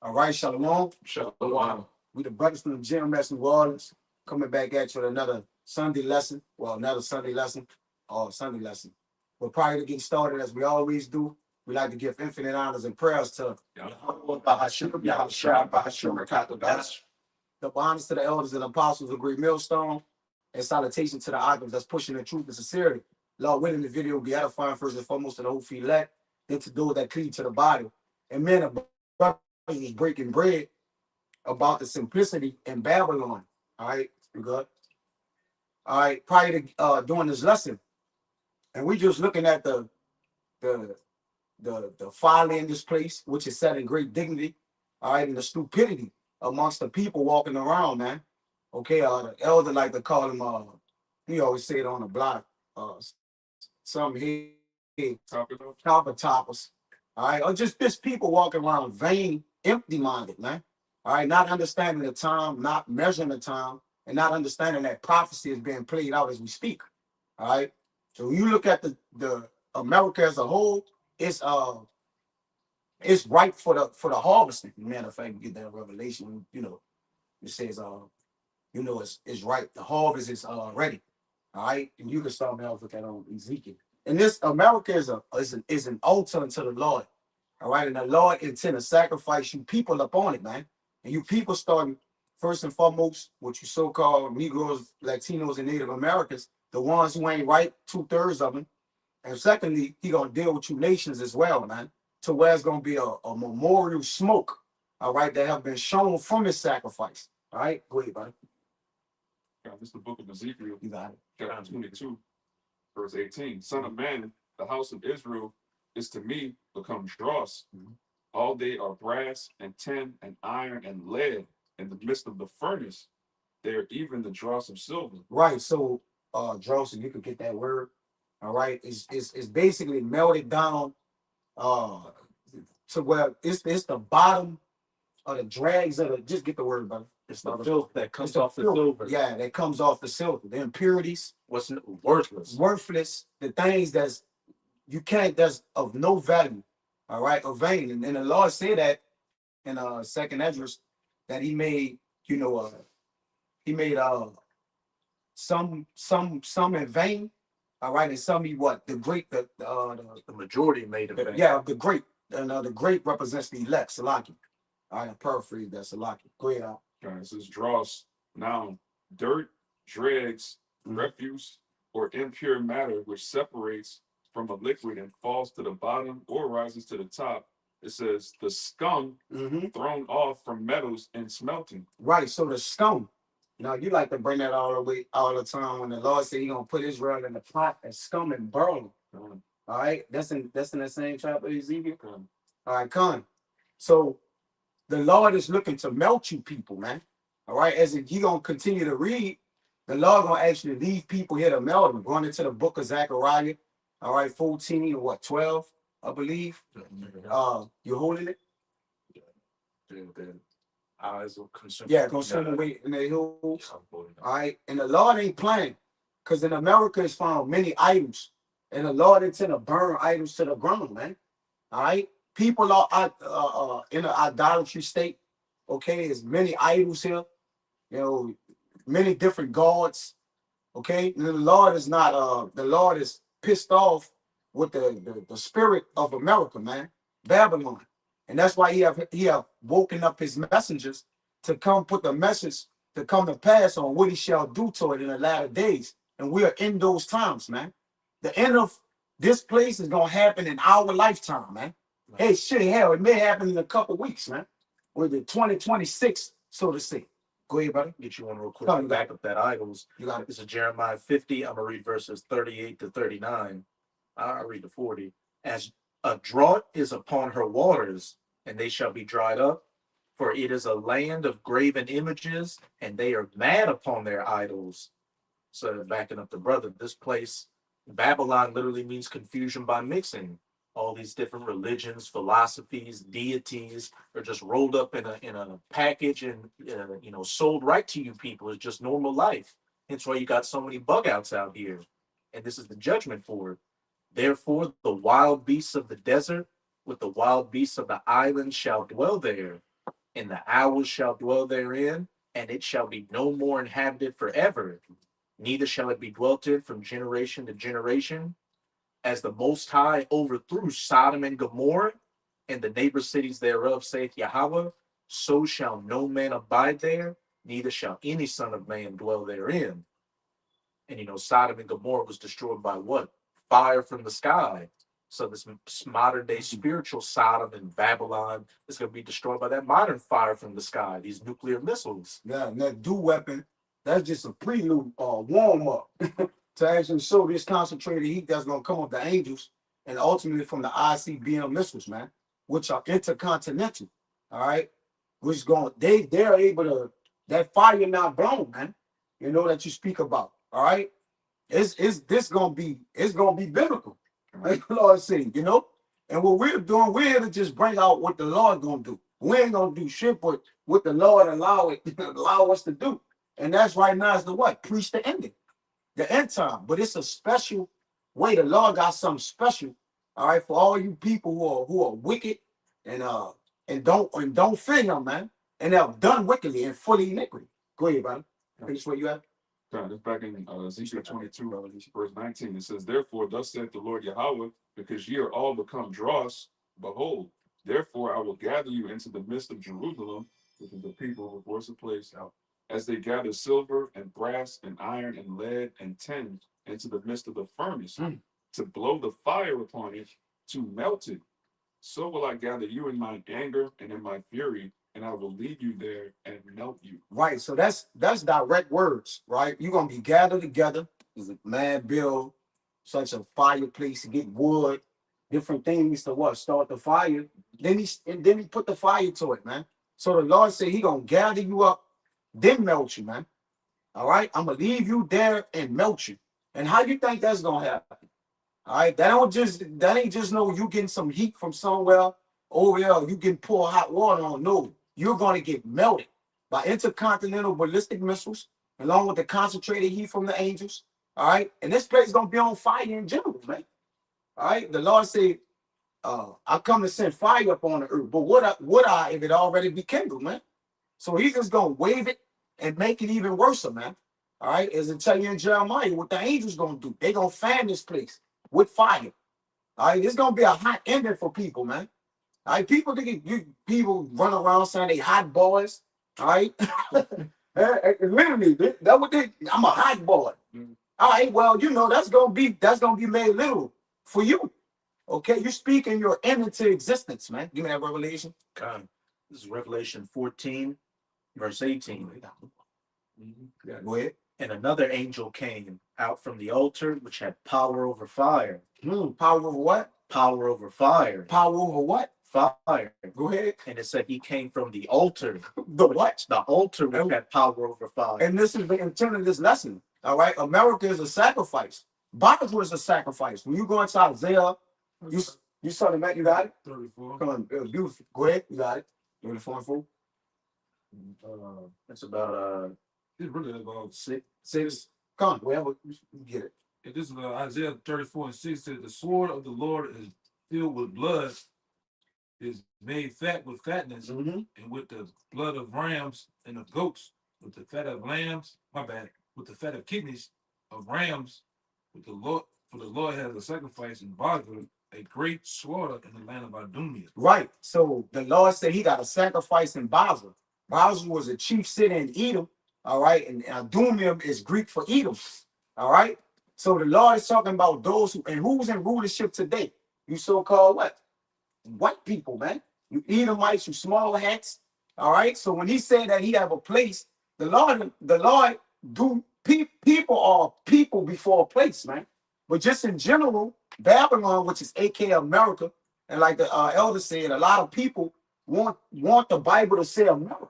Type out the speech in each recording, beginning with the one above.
All right, Shalom. Shalom. We the brothers from the GMS New Orleans coming back at you with another Sunday lesson. Well, another Sunday lesson or Sunday lesson. But prior to getting started, as we always do, we like to give infinite honors and prayers to the honors to the elders and apostles of Great Millstone, and salutation to the items that's pushing the truth and sincerity. Lord willing, the video will be edifying first and foremost to the whole elect, then to those that cleave to the body. And men of brothers is breaking bread about the simplicity in Babylon. All right, you good? All right, prior to doing this lesson, and we just looking at the folly in this place, which is set in great dignity. All right, and the stupidity amongst the people walking around, man. Okay, the elder like to call him. He always say it on the block. Some head toppers. All right, or just people walking around vain, empty-minded, man. All right, not understanding the time, not measuring the time, and not understanding that prophecy is being played out as we speak. All right. So when you look at the America as a whole, it's ripe for the harvesting. Matter of fact, you get that revelation, it says it's right. The harvest is ready. All right. And you can start me off with that on Ezekiel. And this America is an altar unto the Lord. All right. And the Lord intend to sacrifice you people upon it, man. And you people starting first and foremost, what you so-called Negroes, Latinos, and Native Americans, the ones who ain't right, 2/3 of them. And secondly, he gonna deal with you nations as well, man. To where it's gonna be a memorial smoke, all right, that have been shown from his sacrifice. All right, go ahead, buddy. This is the book of Ezekiel, You got it. chapter 22, verse 18. Son of man, the house of Israel is to me become dross. All they are brass and tin and iron and lead in the midst of the furnace. They are even the dross of silver. Right. So, dross, you could get that word. All right, it's basically melted down to where it's the bottom of the dregs of the, just get the word, brother. It's the filth that comes off the filth. silver. Yeah, that comes off the silver. The impurities. What's worthless. Worthless. The things that's of no value. All right, or vain. And the Lord said that in second Esdras that he made, some in vain. All right, and some he what? The majority made of it. Yeah, the great. And the great represents the elect, Salaki. All right, I paraphrase that, Salaki. Go ahead, Al. This is dross. Now, dirt, dregs, refuse, or impure matter which separates from a liquid and falls to the bottom or rises to the top. It says the scum thrown off from metals and smelting. Right, so the scum. Now, you like to bring that all the time when the Lord said he's going to put Israel in the pot and scum and burn. All right, that's in the same chapter of Ezekiel. All right, come. So the Lord is looking to melt you people, man. All right, as he going to continue to read, the Lord going to actually leave people here to melt them. Going into the book of Zechariah, all right, 14 or 12, I believe. You holding it? Eyes will consume. Yeah, consume away in the hills. All right, and the Lord ain't playing, because in America is found many idols, and the Lord intend to burn idols to the ground, man. All right, people are in an idolatry state. Okay, there's many idols here, many different gods. Okay, and the Lord is not. The Lord is pissed off with the spirit of America, man, Babylon. And that's why he have woken up his messengers to come put the message to come to pass on what he shall do to it in the latter days. And we are in those times, man. The end of this place is gonna happen in our lifetime, man. Hey, shit, hell, it may happen in a couple weeks, man. With the 2026, so to say. Go ahead, brother. Get you one real quick. Back up that idols. You got it. This is Jeremiah 50. I'm gonna read verses 38 to 39. I'll read the 40. As a drought is upon her waters, and they shall be dried up, for it is a land of graven images, and they are mad upon their idols. So backing up the brother, this place, Babylon, literally means confusion by mixing. All these different religions, philosophies, deities are just rolled up in a package and sold right to you people. It's just normal life. That's why you got so many bug outs out here, and this is the judgment for it. Therefore, the wild beasts of the desert with the wild beasts of the island shall dwell there, and the owls shall dwell therein, and it shall be no more inhabited forever, neither shall it be dwelt in from generation to generation. As the Most High overthrew Sodom and Gomorrah and the neighbor cities thereof, saith Yahweh, so shall no man abide there, neither shall any son of man dwell therein. And Sodom and Gomorrah was destroyed by what? Fire from the sky. So this modern day spiritual Sodom and Babylon is going to be destroyed by that modern fire from the sky, these nuclear missiles. Yeah, and that do weapon, that's just a prelude or warm up to actually show this concentrated heat that's gonna come with the angels and ultimately from the ICBM missiles, man, which are intercontinental. All right. Which going they're able to that fire not blown, man. That you speak about. All right. It's this gonna be biblical. Like the Lord said, And what we're doing, we're here to just bring out what the Lord gonna do. We ain't gonna do shit, but what the Lord allow us to do. And that's right now is the what? Preach the ending, the end time. But it's a special way. The Lord got something special, all right, for all you people who are wicked and don't fear him, man, and have done wickedly and fully iniquity. Go ahead, brother. Finish what you have. It's back in Ezekiel 22, verse 19. It says, Therefore, thus saith the Lord Yahweh, because ye are all become dross, behold, therefore I will gather you into the midst of Jerusalem, which is the people of the worship place, as they gather silver and brass and iron and lead and tin into the midst of the furnace, to blow the fire upon it, to melt it. So will I gather you in my anger and in my fury, and I will lead you there and melt you. Right. So that's direct words, right? You're gonna be gathered together. There's a man build such a fireplace to get wood, different things to what? Start the fire. Then he put the fire to it, man. So the Lord said he gonna gather you up, then melt you, man. All right. I'm gonna leave you there and melt you. And how you think that's gonna happen? All right, that ain't just no you getting some heat from somewhere over there. You can pour hot water on. No, you're gonna get melted by intercontinental ballistic missiles, along with the concentrated heat from the angels. All right, and this place is gonna be on fire in general, man. All right, the Lord said, "I come to send fire up on the earth, but would I if it already be kindled, man?" So he's just gonna wave it and make it even worse, man. All right, as it tell you in Jeremiah, what the angels gonna do? They gonna fan this place with fire. All right, it's gonna be a hot ending for people, man. All right, people run around saying they hot boys. All right, literally, that what they. I'm a hot boy. All right, well, that's gonna be made literal for you. Okay, you speak and you're into existence, man. Give me that revelation. This is Revelation 14, verse 18. Yeah, go ahead. And another angel came out from the altar, which had power over fire. Power over what? Power over fire. Power over what? Fire. Go ahead. And it said he came from the altar. The what? The altar which had power over fire. And this is the intent of this lesson. All right. America is a sacrifice. Bible is a sacrifice. When you go into Isaiah, you saw the man, you got it? 34. Come on, beautiful. Go ahead, you got it. 34 and 4. It's about It's really about six. Come on, wherever you get it. If this is Isaiah 34 and 6 says, the sword of the Lord is filled with blood, is made fat with fatness, and with the blood of rams and of goats, with the fat of lambs, with the fat of kidneys of rams, with the Lord, for the Lord has a sacrifice in Basra, a great slaughter in the land of Idumea. Right. So the Lord said he got a sacrifice in Basra. Basra was a chief city in Edom. All right. And Idumea is Greek for Edom. All right. So the Lord is talking about those who's in rulership today. You so-called what? White people, man. You Edomites, you small hats. All right. So when he said that he have a place, the Lord people are people before a place, man. But just in general, Babylon, which is AK America, and like the elder said, a lot of people want the Bible to say America.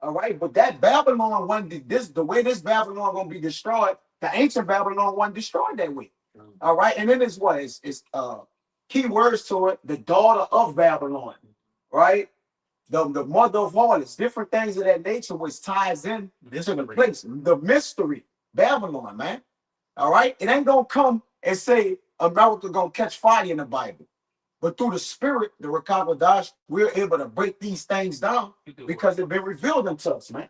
All right, but that Babylon one, the way this Babylon gonna be destroyed, the ancient Babylon wasn't destroyed that way. All right, and then it's key words to it: the daughter of Babylon, right? The mother of harlots, different things of that nature, which ties in to the place, the mystery, Babylon, man. All right, it ain't gonna come and say America gonna catch fire in the Bible. But through the spirit, the Rakabadosh, we're able to break these things down because they've been revealed unto us, man.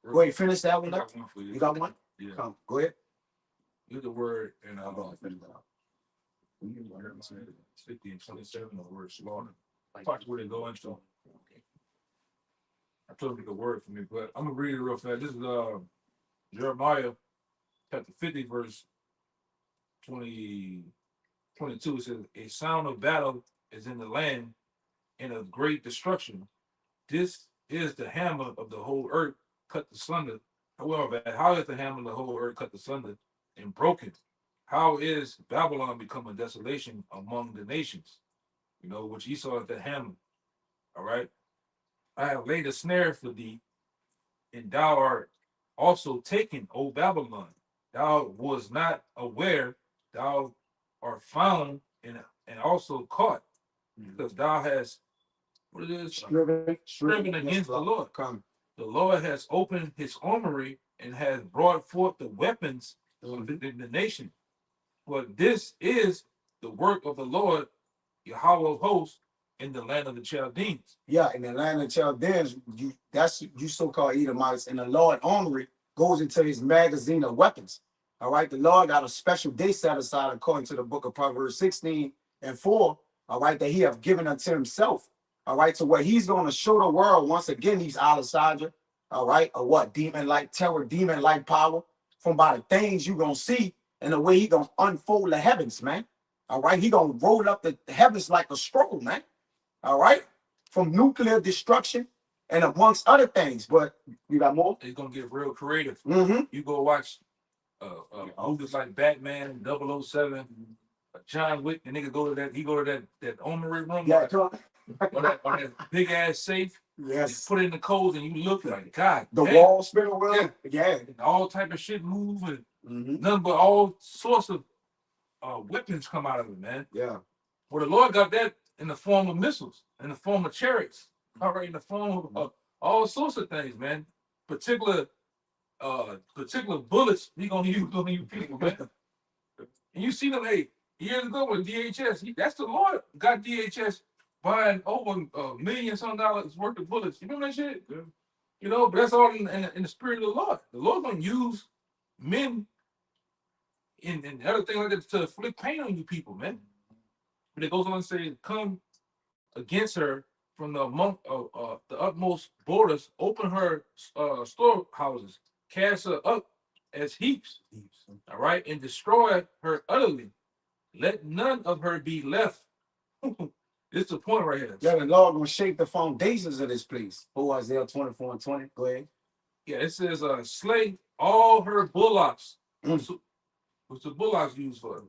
Go ahead, finish that one up. You got one? Yeah. Come, go ahead. Use the word and I'll go ahead, finish that up. 50 and 27, the word slaughter. Watch where they go into. I told you the word for me, but I'm gonna read it real fast. This is Jeremiah chapter 50, verse 20, 22. It says, a sound of battle is in the land and of great destruction. This is the hammer of the whole earth cut asunder. However, how is the hammer of the whole earth cut asunder and broken? How is Babylon become a desolation among the nations? You know, which Esau is the hammer. All right. I have laid a snare for thee, and thou art also taken, O Babylon. Thou was not aware, thou art found and also caught, because thou hast what it is striven against the Lord. Come. The Lord has opened his armory and has brought forth the weapons of the nation. For this is the work of the Lord, Yahweh of hosts, in the land of the Chaldeans. Yeah, in the land of Chaldeans, that's you so-called Edomites, and the Lord armory goes into his magazine of weapons. All right, the Lord got a special day set aside according to the book of Proverbs 16 and 4. All right, that he have given unto himself. All right, so what he's going to show the world once again, he's Alasadra. All right, or what demon-like terror, demon-like power, from by the things you're gonna see and the way he gonna unfold the heavens, man. All right, he gonna roll up the heavens like a scroll, man. All right, from nuclear destruction and amongst other things. But you got more? It's gonna get real creative. Mm-hmm. You go watch movies like Batman, 007, John Wick, and nigga go to that. He go to that armory room. Yeah, on that big ass safe. Yes. Put it in the codes and you look like God. The damn. wall spinning wheel. Yeah. And all type of shit move and nothing but all sorts of weapons come out of it, man. Yeah. Well, the Lord got that in the form of missiles, in the form of chariots, all right, in the form of all sorts of things, man. Particular bullets he gonna use on you people, man. And you see them, hey, years ago with DHS, that's the Lord got DHS buying over $1 million some dollars worth of bullets. You remember that shit? Yeah. You know, but that's all in the spirit of the Lord. The Lord gonna use men and other things like that to inflict pain on you people, man. But it goes on and say, come against her from the utmost borders, open her storehouses, cast her up as heaps, all right, and destroy her utterly. Let none of her be left. This is the point right here. Yeah, the Lord gonna shake the foundations of this place. Oh, Isaiah 24 and 20. Go ahead. Yeah, it says, slay all her bullocks. What's the bullocks used for?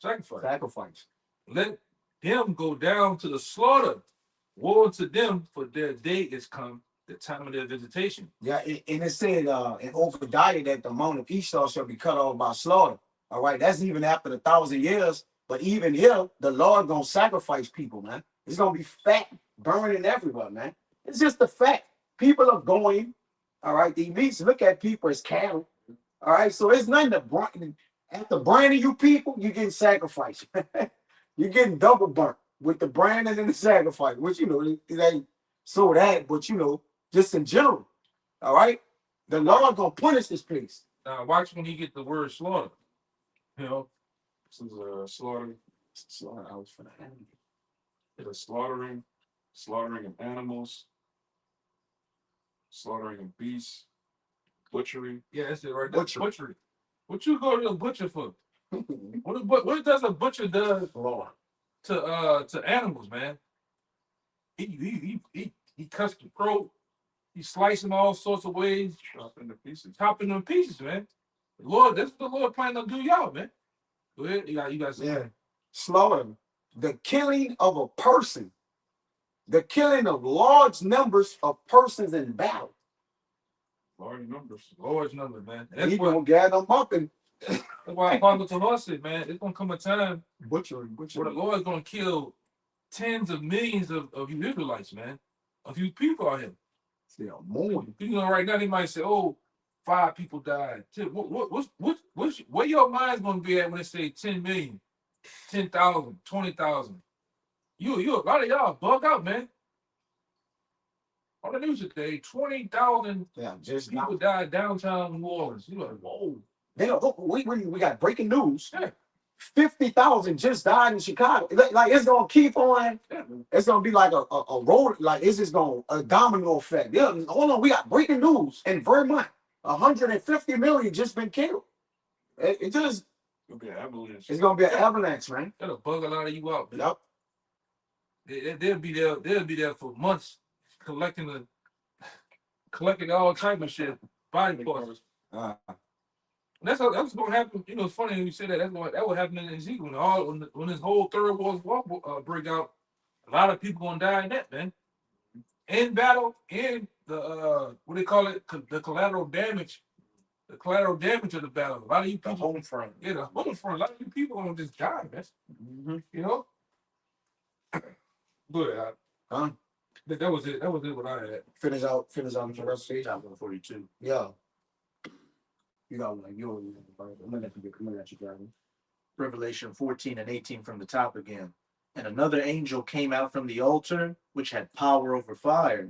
Sacrifice. Let them go down to the slaughter. Woe to them, for their day is come, the time of their visitation. Yeah, and it said in Obadiah that the mount of Esau shall be cut off by slaughter. All right, that's even after the 1,000 years. But even here, the Lord gonna sacrifice people, man. It's gonna be fat burning everywhere, man. It's just the fact. People are going, all right. The elites look at people as cattle. All right, so it's nothing to brand. After branding you people, you're getting sacrificed. You're getting double burnt with the branding and the sacrifice, which it ain't so that, but just in general. All right, the Lord gonna punish this place. Now watch when you get the word slaughter. You know, This is slaughtering. Slaughter house for the animal. It's slaughtering of animals, slaughtering of beasts, butchery. Yeah, that's it right there. Butchery. What you go to a butcher for? What does a butcher do to animals, man? He cuts the throat. He slices them all sorts of ways. Chopping them pieces, man. Lord, that's what the Lord planning to do, y'all, man. Go ahead. You got something. Yeah, slaughter. The killing of a person. The killing of large numbers of persons in battle. Large numbers, man. He's gonna gather them up and that's why Apostle to us said, man, it's gonna come a time butchering. where the Lord's gonna kill tens of millions of you Israelites, man, of you people out here. Yeah, more. Right now they might say, "Oh, 5 people died." Where your mind's gonna be at when they say 10 million? 10,000, 20,000. You a lot of y'all bug out, man. On the news today, 20,000 just people died downtown New Orleans. You like, whoa. We got breaking news. Yeah. 50,000 just died in Chicago. Like it's gonna keep on. Yeah. It's gonna be like a road. Like it's just gonna a domino effect. Yeah, hold on. We got breaking news in Vermont. 150 million just been killed. It just. It'll be an avalanche. It's gonna be an avalanche, man. That'll bug a lot of you out, man. Yep. They'll be there. They'll be there for months, collecting all type of shit, body parts. That's what's gonna happen. You know, it's funny when you say that. That would happen in Ezekiel when this whole third world war break out. A lot of people gonna die in that, man. In battle, in the what they call it, the collateral damage. The collateral damage of the battle. A lot of you people, The home front. Yeah, the home front. A lot of you people gonna just die, man. You know. Good. That was it. That was it. What I had. Finish out the rest page. Top 142. Yeah. You got one. I'm gonna let you grab it. Revelation 14 and 18 from the top again. And another angel came out from the altar, which had power over fire,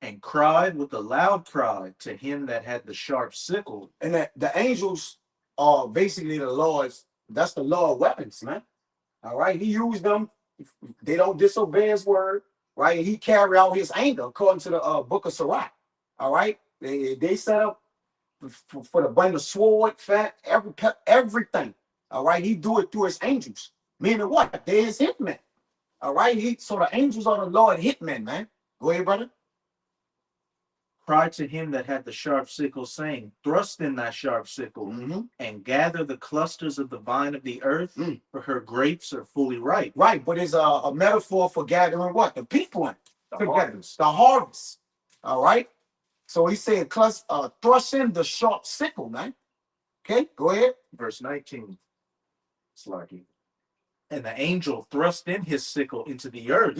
and cried with a loud cry to him that had the sharp sickle. And the angels are basically the Lord's. That's the Lord weapons, man. All right. He used them. They don't disobey his word, right? He carry out his anger according to the book of Sirach. All right. They set up for the bring the sword, fat, everything. All right. He do it through his angels. Meaning what? They're his hitmen. All right. So the angels are the Lord hitmen, man. Go ahead, brother. Cried to him that had the sharp sickle, saying, thrust in thy sharp sickle, and gather the clusters of the vine of the earth, for her grapes are fully ripe. Right, but it's a metaphor for gathering what? The people in. The harvest. The harvest. All right. So he said, thrust in the sharp sickle, man. Okay, go ahead. Verse 19. Slarky. And the angel thrust in his sickle into the earth,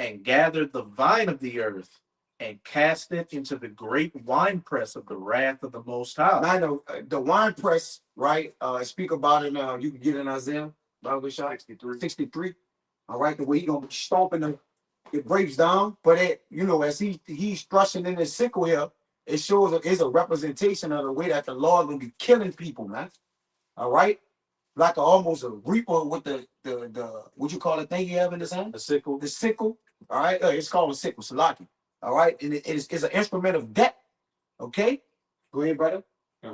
and gathered the vine of the earth, and cast it into the great winepress of the wrath of the Most High. Now, the winepress, right? Speak about it. You can get in Isaiah, Bible shot 63. All right, the way he gonna be stomping the grapes down, but as he's thrusting in his sickle here, it shows it's a representation of the way that the Lord gonna be killing people, man. All right, like almost a reaper with the what you call the thing you have in his hand? The sickle. The sickle. All right, it's called a sickle, Salaki. All right, and it's an instrument of death. Okay, go ahead, brother.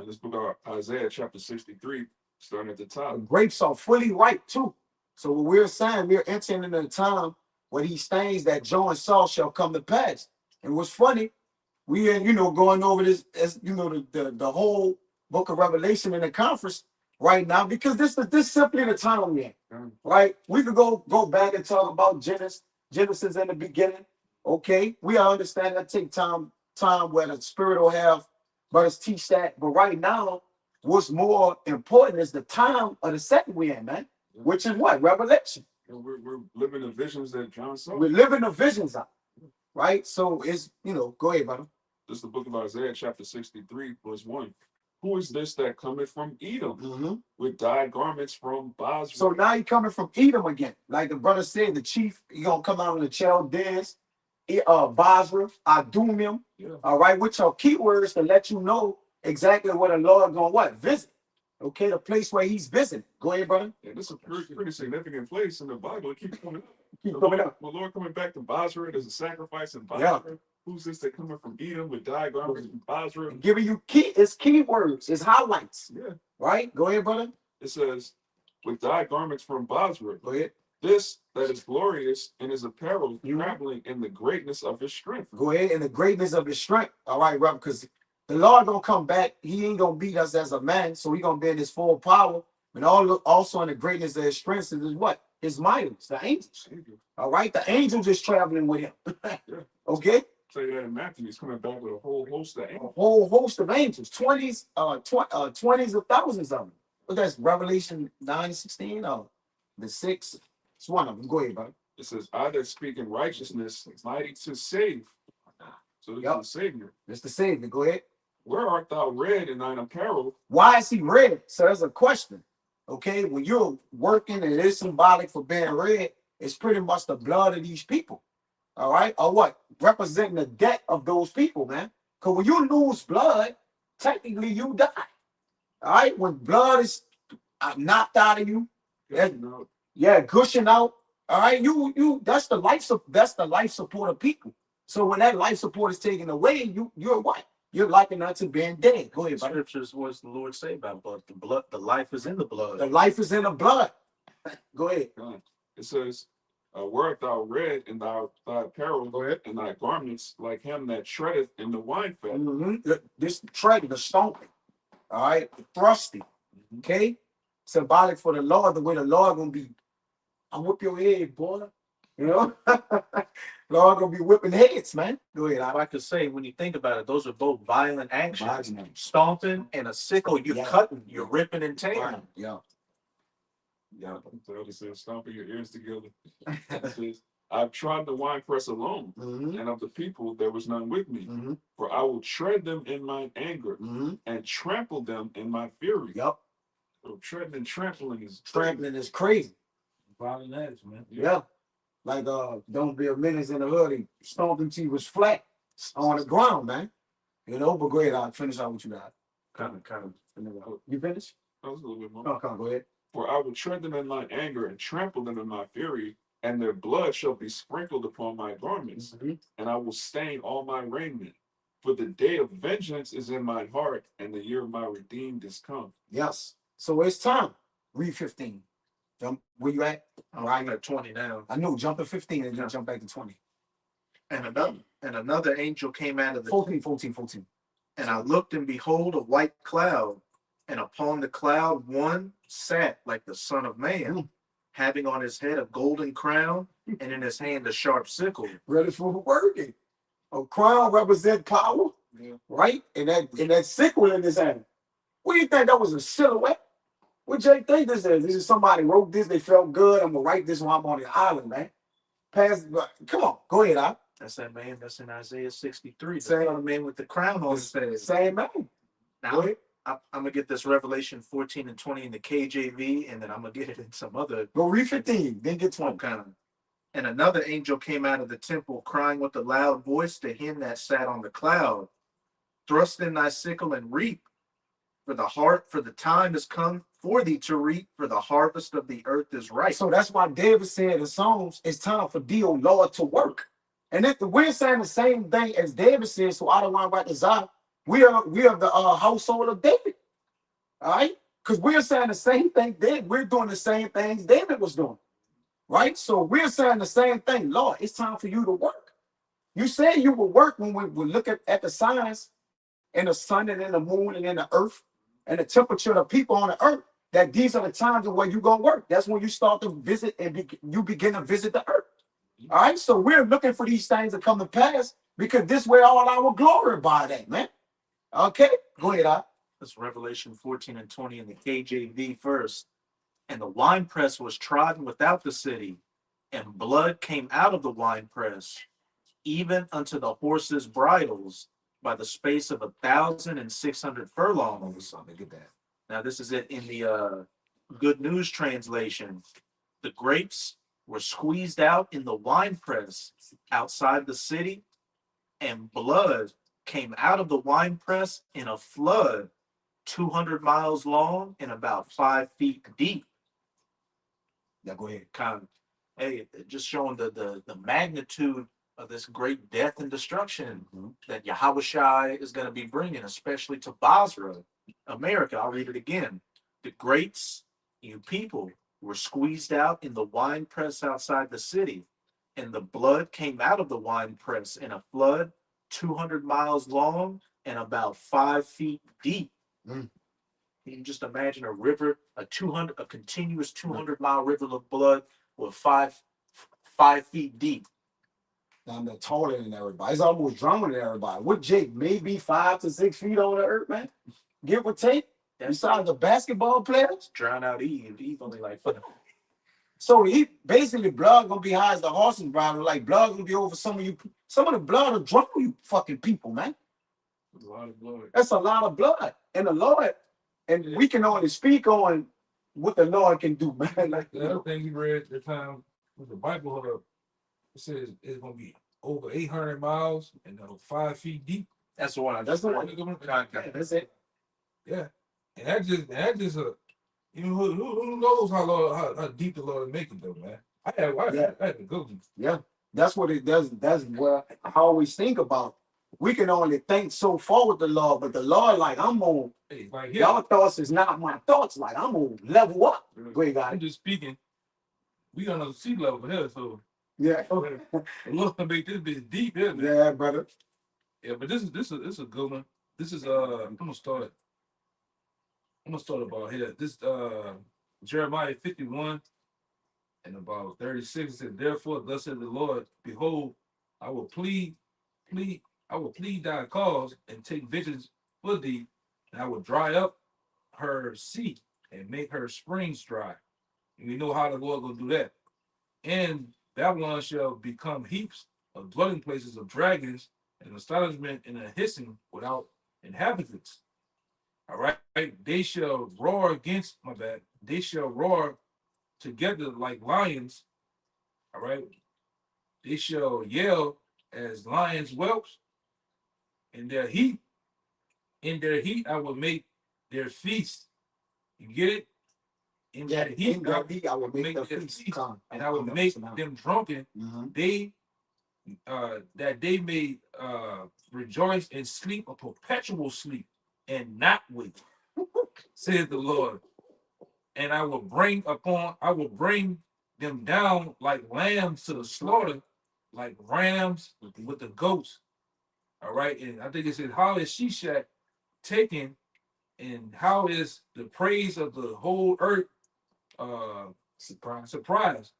This book of Isaiah chapter 63, starting at the top. The grapes are fully ripe too. So what we're saying, we're entering into the time where these things that Joe and Saul shall come to pass. And what's funny, we are going over this as the whole book of Revelation in the conference right now, because this simply the time we're in. Right? We could go back and talk about Genesis in the beginning. Okay, we understand that take time where the Spirit will have brothers teach that. But right now, what's more important is the time of the second we're in, man, which is what? Revelation. We're living the visions that John saw. We're living the visions out, right? So it's, go ahead, brother. This is the book of Isaiah chapter 63, verse 1. Who is this that cometh from Edom with dyed garments from Basra? So now he coming from Edom again. Like the brother said, the chief, he gonna come out in the Chaldeans, Basra, Adumim, all right, which are keywords to let you know exactly what the Lord gonna visit. Okay, the place where he's visiting. Go ahead, brother. Yeah, this is a pretty significant place in the Bible. It keeps coming up. The Lord coming back to Basra. There's a sacrifice in Basra. Yeah. Who's this that coming from Edom with dyed garments from Basra? Giving you keywords, it's highlights. Yeah. Right? Go ahead, brother. It says, with dyed garments from Basra. Go ahead. This that is glorious in his apparel, traveling in the greatness of his strength. Go ahead, in the greatness of his strength. All right, brother, because the Lord gonna come back. He ain't gonna beat us as a man, so he gonna be in his full power. And also in the greatness of his strength is what? His miles, the angels. All right, the angels is traveling with him. Okay. Say that in Matthew, he's coming back with a whole host of angels. A whole host of angels, 20s of thousands of them. But that's Revelation 9:16. The 6. It's one of them. Go ahead, brother. It says, I that speak in righteousness, mighty to save. So this is the Savior. It's the Savior. Go ahead. Where art thou red in thine apparel? Why is he red? So there's a question. Okay, when you're working and it's symbolic for being red, it's pretty much the blood of these people. All right, or what? Representing the death of those people, man. Because when you lose blood, technically you die. All right, when blood is knocked out of you, yeah, gushing out. All right, you that's the life support of people. So when that life support is taken away, you're what? You're likened unto being dead. Go ahead, buddy. Scriptures, what does the Lord say about blood? The life is in the blood. The life is in the blood. Go ahead. It says, "Wert thou red in thy apparel, and thy garments like him that treadeth in the wine fat." This treading, the stomping, all right, the thrusting, okay, symbolic for the Lord. The way the Lord gonna be, I whip your head, boy. You know, Lord gonna be whipping heads, man. Go ahead. If I could say, when you think about it, those are both violent actions. Stomping and a sickle, you're cutting, you're ripping and tearing. Yeah. Yeah, the other says, stomping your ears together. It says, "I've trod the winepress alone, and of the people there was none with me. For I will tread them in mine anger, and trample them in my fury." Yep. So treading and trampling is crazy. Violent acts, man. Yeah. Like don't be a menace in the hood. He stomped until he was flat on the ground, man. You know, but go ahead, I'll finish out what you got. Kind of. You finished? That was a little bit more. Oh, come on, go ahead. "For I will tread them in mine anger, and trample them in my fury, and their blood shall be sprinkled upon my garments, and I will stain all my raiment. For the day of vengeance is in my heart, and the year of my redeemed is come." Yes. So it's time. Read 15. Jump. Where you at? I'm at 20 now. I know. Jump to 15 and then jump back to 20. And another angel came out of the 14. And I looked, and behold, a white cloud, and upon the cloud one sat like the Son of Man, having on his head a golden crown, and in his hand a sharp sickle. Ready for working. A crown represents power, right? And that sickle in his hand. What do you think? That was a silhouette? What Jay think this is? This is somebody wrote this. They felt good. I'm gonna write this while I'm on the island, man. Come on, go ahead, Al. That's that man. That's in Isaiah 63. The Same. Son of Man with the crown on his head. Same man. Now I'm gonna get this Revelation 14 and 20 in the KJV, and then I'm gonna get it in some other. Go read 15, then get 20. Kind of. And another angel came out of the temple, crying with a loud voice to him that sat on the cloud, "Thrust in thy sickle and reap, for the time is come for thee to reap, for the harvest of the earth is ripe." So that's why David said in Psalms, it's time for thee, O Lord, to work. And if we're saying the same thing as David said, so I don't want to write this out. We are the household of David. All right? Because we're saying the same thing. We're doing the same things David was doing. Right? So we're saying the same thing. Lord, it's time for you to work. You said you will work when we look at the signs and the sun and in the moon and in the earth and the temperature of the people on the earth, that these are the times of where you're going to work. That's when you start to visit and you begin to visit the earth. All right? So we're looking for these things to come to pass because this way all our glory by that, man. Okay? Go ahead, Al. That's Revelation 14 and 20 in the KJV first. "And the winepress was trodden without the city, and blood came out of the winepress, even unto the horses' bridles, by the space of 1,600 furlongs." Now, this is it in the Good News translation. "The grapes were squeezed out in the winepress outside the city, and blood came out of the winepress in a flood 200 miles long and about 5 feet deep." Yeah, go ahead. Kind of, hey, just showing the magnitude of this great death and destruction that Yahushua is going to be bringing, especially to Basra, America. I'll read it again. "The grapes, you people, were squeezed out in the wine press outside the city, and the blood came out of the wine press in a flood 200 miles long and about 5 feet deep." You can just imagine a river, a continuous 200-mile river of blood with 5 feet deep. I'm taller than everybody. It's almost drowning everybody. What Jake? Maybe 5 to 6 feet on the earth, man. Give or take. Besides the basketball players, drown out Eve. Eve only like 5. So he basically blood gonna be high as the horse's bridle. Like blood gonna be over some of you. Some of the blood will drown you fucking people, man. That's a lot of blood. That's a lot of blood. And the Lord, and we can only speak on what the Lord can do, man. Like, The other thing we read at the time with the Bible, it says it's gonna be over 800 miles and 5 feet deep. That's the one. that's the one. Okay. That's it. Yeah, and that just you know who knows how deep the Lord is making though, man. I had to go. Yeah, that's what it does. That's what I always think about. We can only think so far with the Lord, but the Lord, like, I'm on. Hey, like Y'all thoughts is not my thoughts. Like, I'm on level up. Great I'm guy. just speaking. We on a sea level here, so Yeah. the Lord can make this bitch deep here, man. Yeah, brother. Yeah, but this is a good one. This is I'm gonna start about here. This Jeremiah 51 and about 36 said, therefore, thus said the Lord, behold, I will plead thy cause and take vengeance for thee, and I will dry up her sea and make her springs dry. And we know how the Lord will do that. And Babylon shall become heaps of dwelling places of dragons, and astonishment and a hissing without inhabitants. All right. They shall roar against my bad. They shall roar together like lions. All right. They shall yell as lions whelps. In their heat, I will make their feast. You get it? In Yeah, their heat, I will make the their feast feast, come. and I will make them drunken. They that they may rejoice and sleep a perpetual sleep and not wake, says the Lord. And I will bring them down like lambs to the slaughter, like rams with the goats. All right. And I think it says, how is Shishak taken, and how is the praise of the whole earth surprised?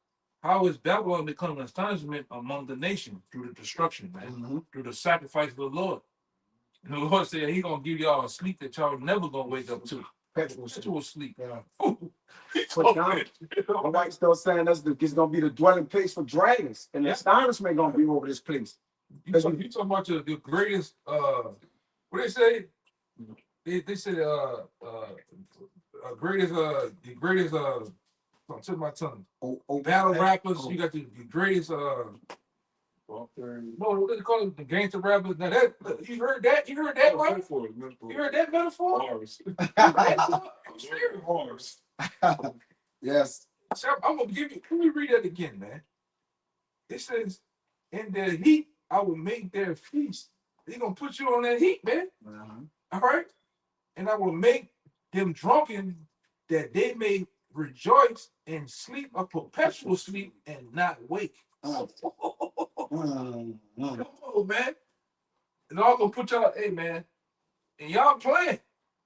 How is Babylon become an astonishment among the nations through the destruction, man, through the sacrifice of the Lord? And the Lord said He gonna give y'all a sleep that y'all never gonna wake up to. Perpetual sleep. Yeah. Ooh. But now, my wife still saying it's gonna be the dwelling place for dragons, and the astonishment gonna be over this place. You talking about the greatest? What they say? They said greatest the greatest on tip of my tongue. Battle rappers. You got the greatest no, what do they call it? The gangster rappers. Now that you heard that? You heard that, right? You heard that metaphor? Bars. I'm serious. Bars. Yes. So I'm gonna give you. Let me read that again, man. It says, "In their heat, I will make their feast." They're gonna put you on that heat, man. All right, and I will make them drunken, that they may rejoice and sleep a perpetual sleep and not wake. Come on, man. And all gonna put y'all, hey, man, and y'all playing.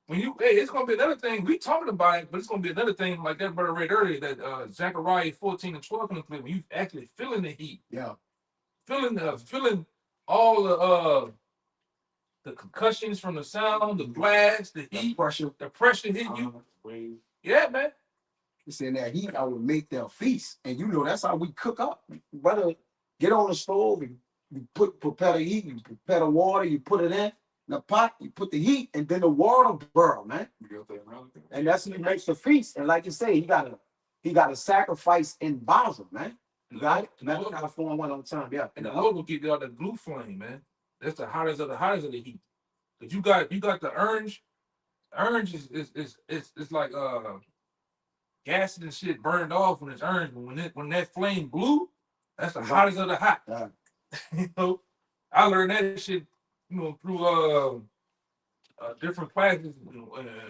When you, hey, it's gonna be another thing. We talking about it, but it's gonna be another thing like that brother read earlier that Zechariah 14 and 12 gonna play when you actually feeling the heat. Yeah. Feeling all the concussions from the sound, the blast, the heat, the pressure hitting you. Yeah, man. It's in that heat, I will make their feast. And you know that's how we cook up. Brother, get on the stove and you prepare the heat, you prepare the water, you put it in the pot, you put the heat, and then the water burn, man. And that's what makes the feast. And like you say, he gotta sacrifice in Basel, man. You got it? That's how form one on time, yeah. And the Lord will give you all the glue flame, man. That's the hottest of the heat. Cause you got the orange. Orange is like gas and shit burned off when it's orange. But when that flame blue, that's the hottest of the hot. Yeah. You know, I learned that shit, through different classes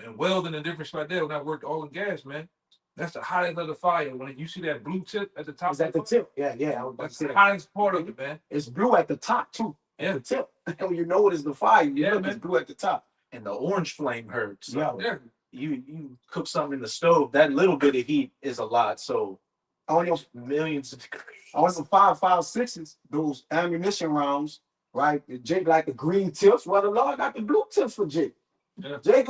and welding and different shit like that. When I worked oil and gas, man, that's the hottest of the fire. When you see that blue tip at the top, it's at the tip. Yeah. That's the hottest part of it, man. It's blue at the top too. Yeah. At the tip. And you know it is the fire. You look, man. it's blue at the top. And the orange flame hurts. So Yeah. You cook something in the stove, that little bit of heat is a lot. So on your millions of degrees. on some 5.56s, those ammunition rounds, right? Jake like the green tips. Well, the Lord got the blue tips for Jake. Yeah. Jake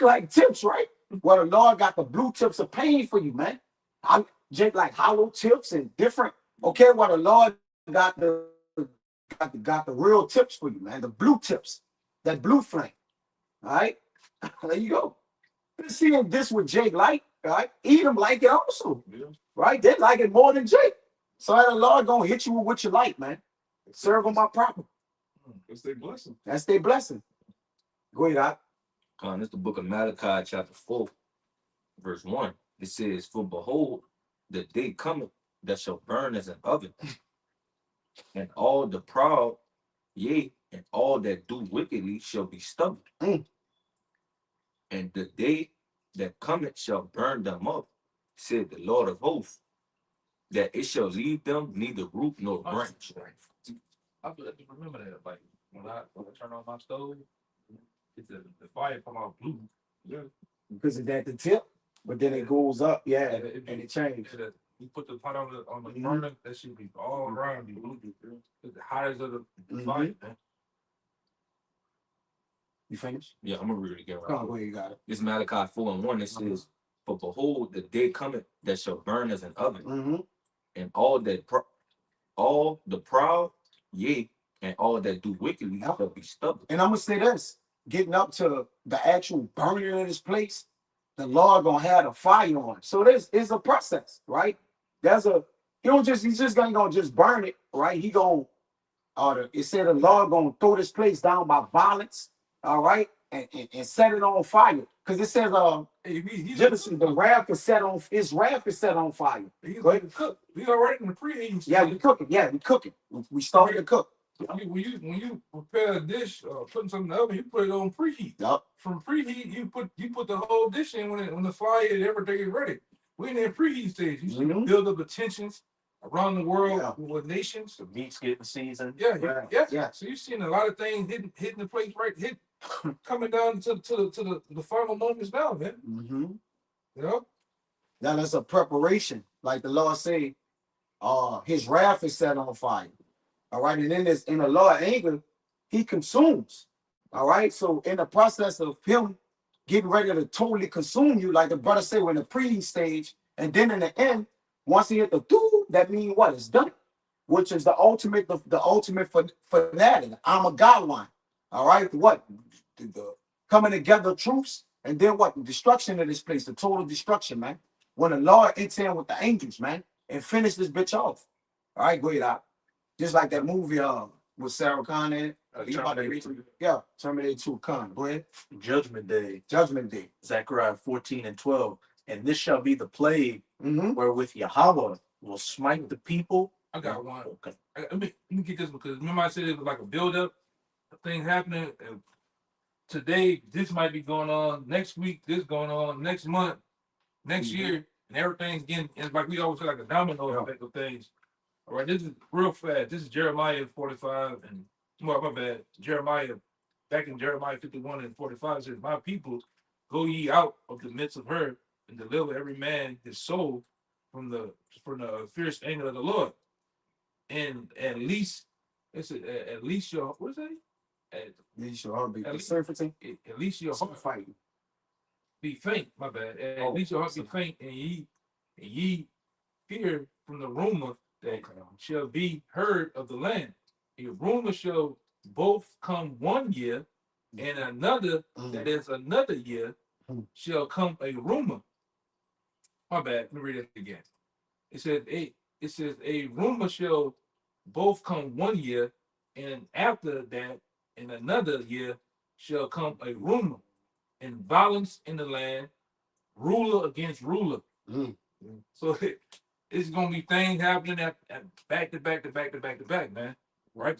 like tips, right? Well, the Lord got the blue tips of pain for you, man. Jake like hollow tips and different. Okay, well, the Lord got the real tips for you, man. The blue tips, that blue flame. All right, there you go. Been seeing this with Jake Light. right? Edom like it also, Yeah. right? They like it more than Jake. So the Lord gonna hit you with what you like, man. Serve them my proper. That's their blessing. That's their blessing. Go ahead, Doc. It's the book of Malachi, chapter 4, verse 1. It says, "For behold, the day cometh that shall burn as an oven, and all the proud, yea, and all that do wickedly shall be stubble. Mm. And the day that cometh shall burn them up, said the Lord of hosts, that it shall leave them neither root nor branch." I just remember that. Like when I turn on my stove, it's the fire come out blue. Yeah. Because it's at the tip, but then it goes up, yeah, And it and it changes. You put the pot on the burner, that should be all around you. It's the hottest of the fire, man. You finished? Yeah, I'm gonna read it again. Come on, go ahead, you got it. It's Malachi 4 and 1. It says, "For behold, the day cometh that shall burn as an oven, and all the proud, yea, and all that do wickedly shall be stubble." And I'm gonna say this: getting up to the actual burning of this place, the Lord gonna have the fire on. So this is a process, right? There's a he's just gonna just burn it, right? He gonna it said the Lord gonna throw this place down by violence, all right, and set it on fire. Because it says Genesis, the wrath is set on his wrath is set on fire. He's like to cook. We already in the preheat. Yeah, we cooking. Yeah, we cooking. We started to cook. I mean, when you prepare a dish, putting something in the oven, you put it on preheat. Yep. From preheat, you put the whole dish in when the fire and everything is ready. We're in that preheat stage. You see build up the tensions around the world with nations. The meat's getting seasoned. Yeah. So you've seen a lot of things hitting the place coming down to the final moments now, man. You know? Now that's a preparation. Like the Lord say, his wrath is set on fire. All right. And in the Lord anger, he consumes. All right. So in the process of him getting ready to totally consume you, like the brother said, we're in the pre stage, and then in the end, once he hit the do, that means what? It's done. Which is the ultimate for that. I'm a God one. All right. What? The coming together troops, and then what? The destruction of this place, the total destruction, man. When the Lord enter in with the angels, man, and finish this bitch off. All right, go ahead out. Just like that movie with Sarah Connor in it. Terminator 2. Con, go ahead. Judgment Day. Judgment Day. Zechariah 14 and 12. And this shall be the plague wherewith Yahweh will smite the people. I got one. Okay. Let me get this because remember I said it was like a build-up, a thing happening. Today, this might be going on. Next week, this going on. Next month, next year, and everything's getting. It's like we always say, like a domino effect of things. All right, this is real fast. This is Jeremiah 45 and my bad. Jeremiah, back in Jeremiah 51 and 45 says, "My people, go ye out of the midst of her and deliver every man his soul from the fierce anger of the Lord. And at least it's at least your what is that? At least your heart be at least your heart fighting. Be faint, my bad. At least your heart be faint, and ye hear from the rumor that shall be heard of the land. A rumor shall both come 1 year, and another that is another year shall come a rumor. My bad. Let me read it again. It says a rumor shall both come 1 year, and after that, in another year, shall come a rumor, and violence in the land, ruler against ruler. So it's gonna be things happening at back to back, man. Right?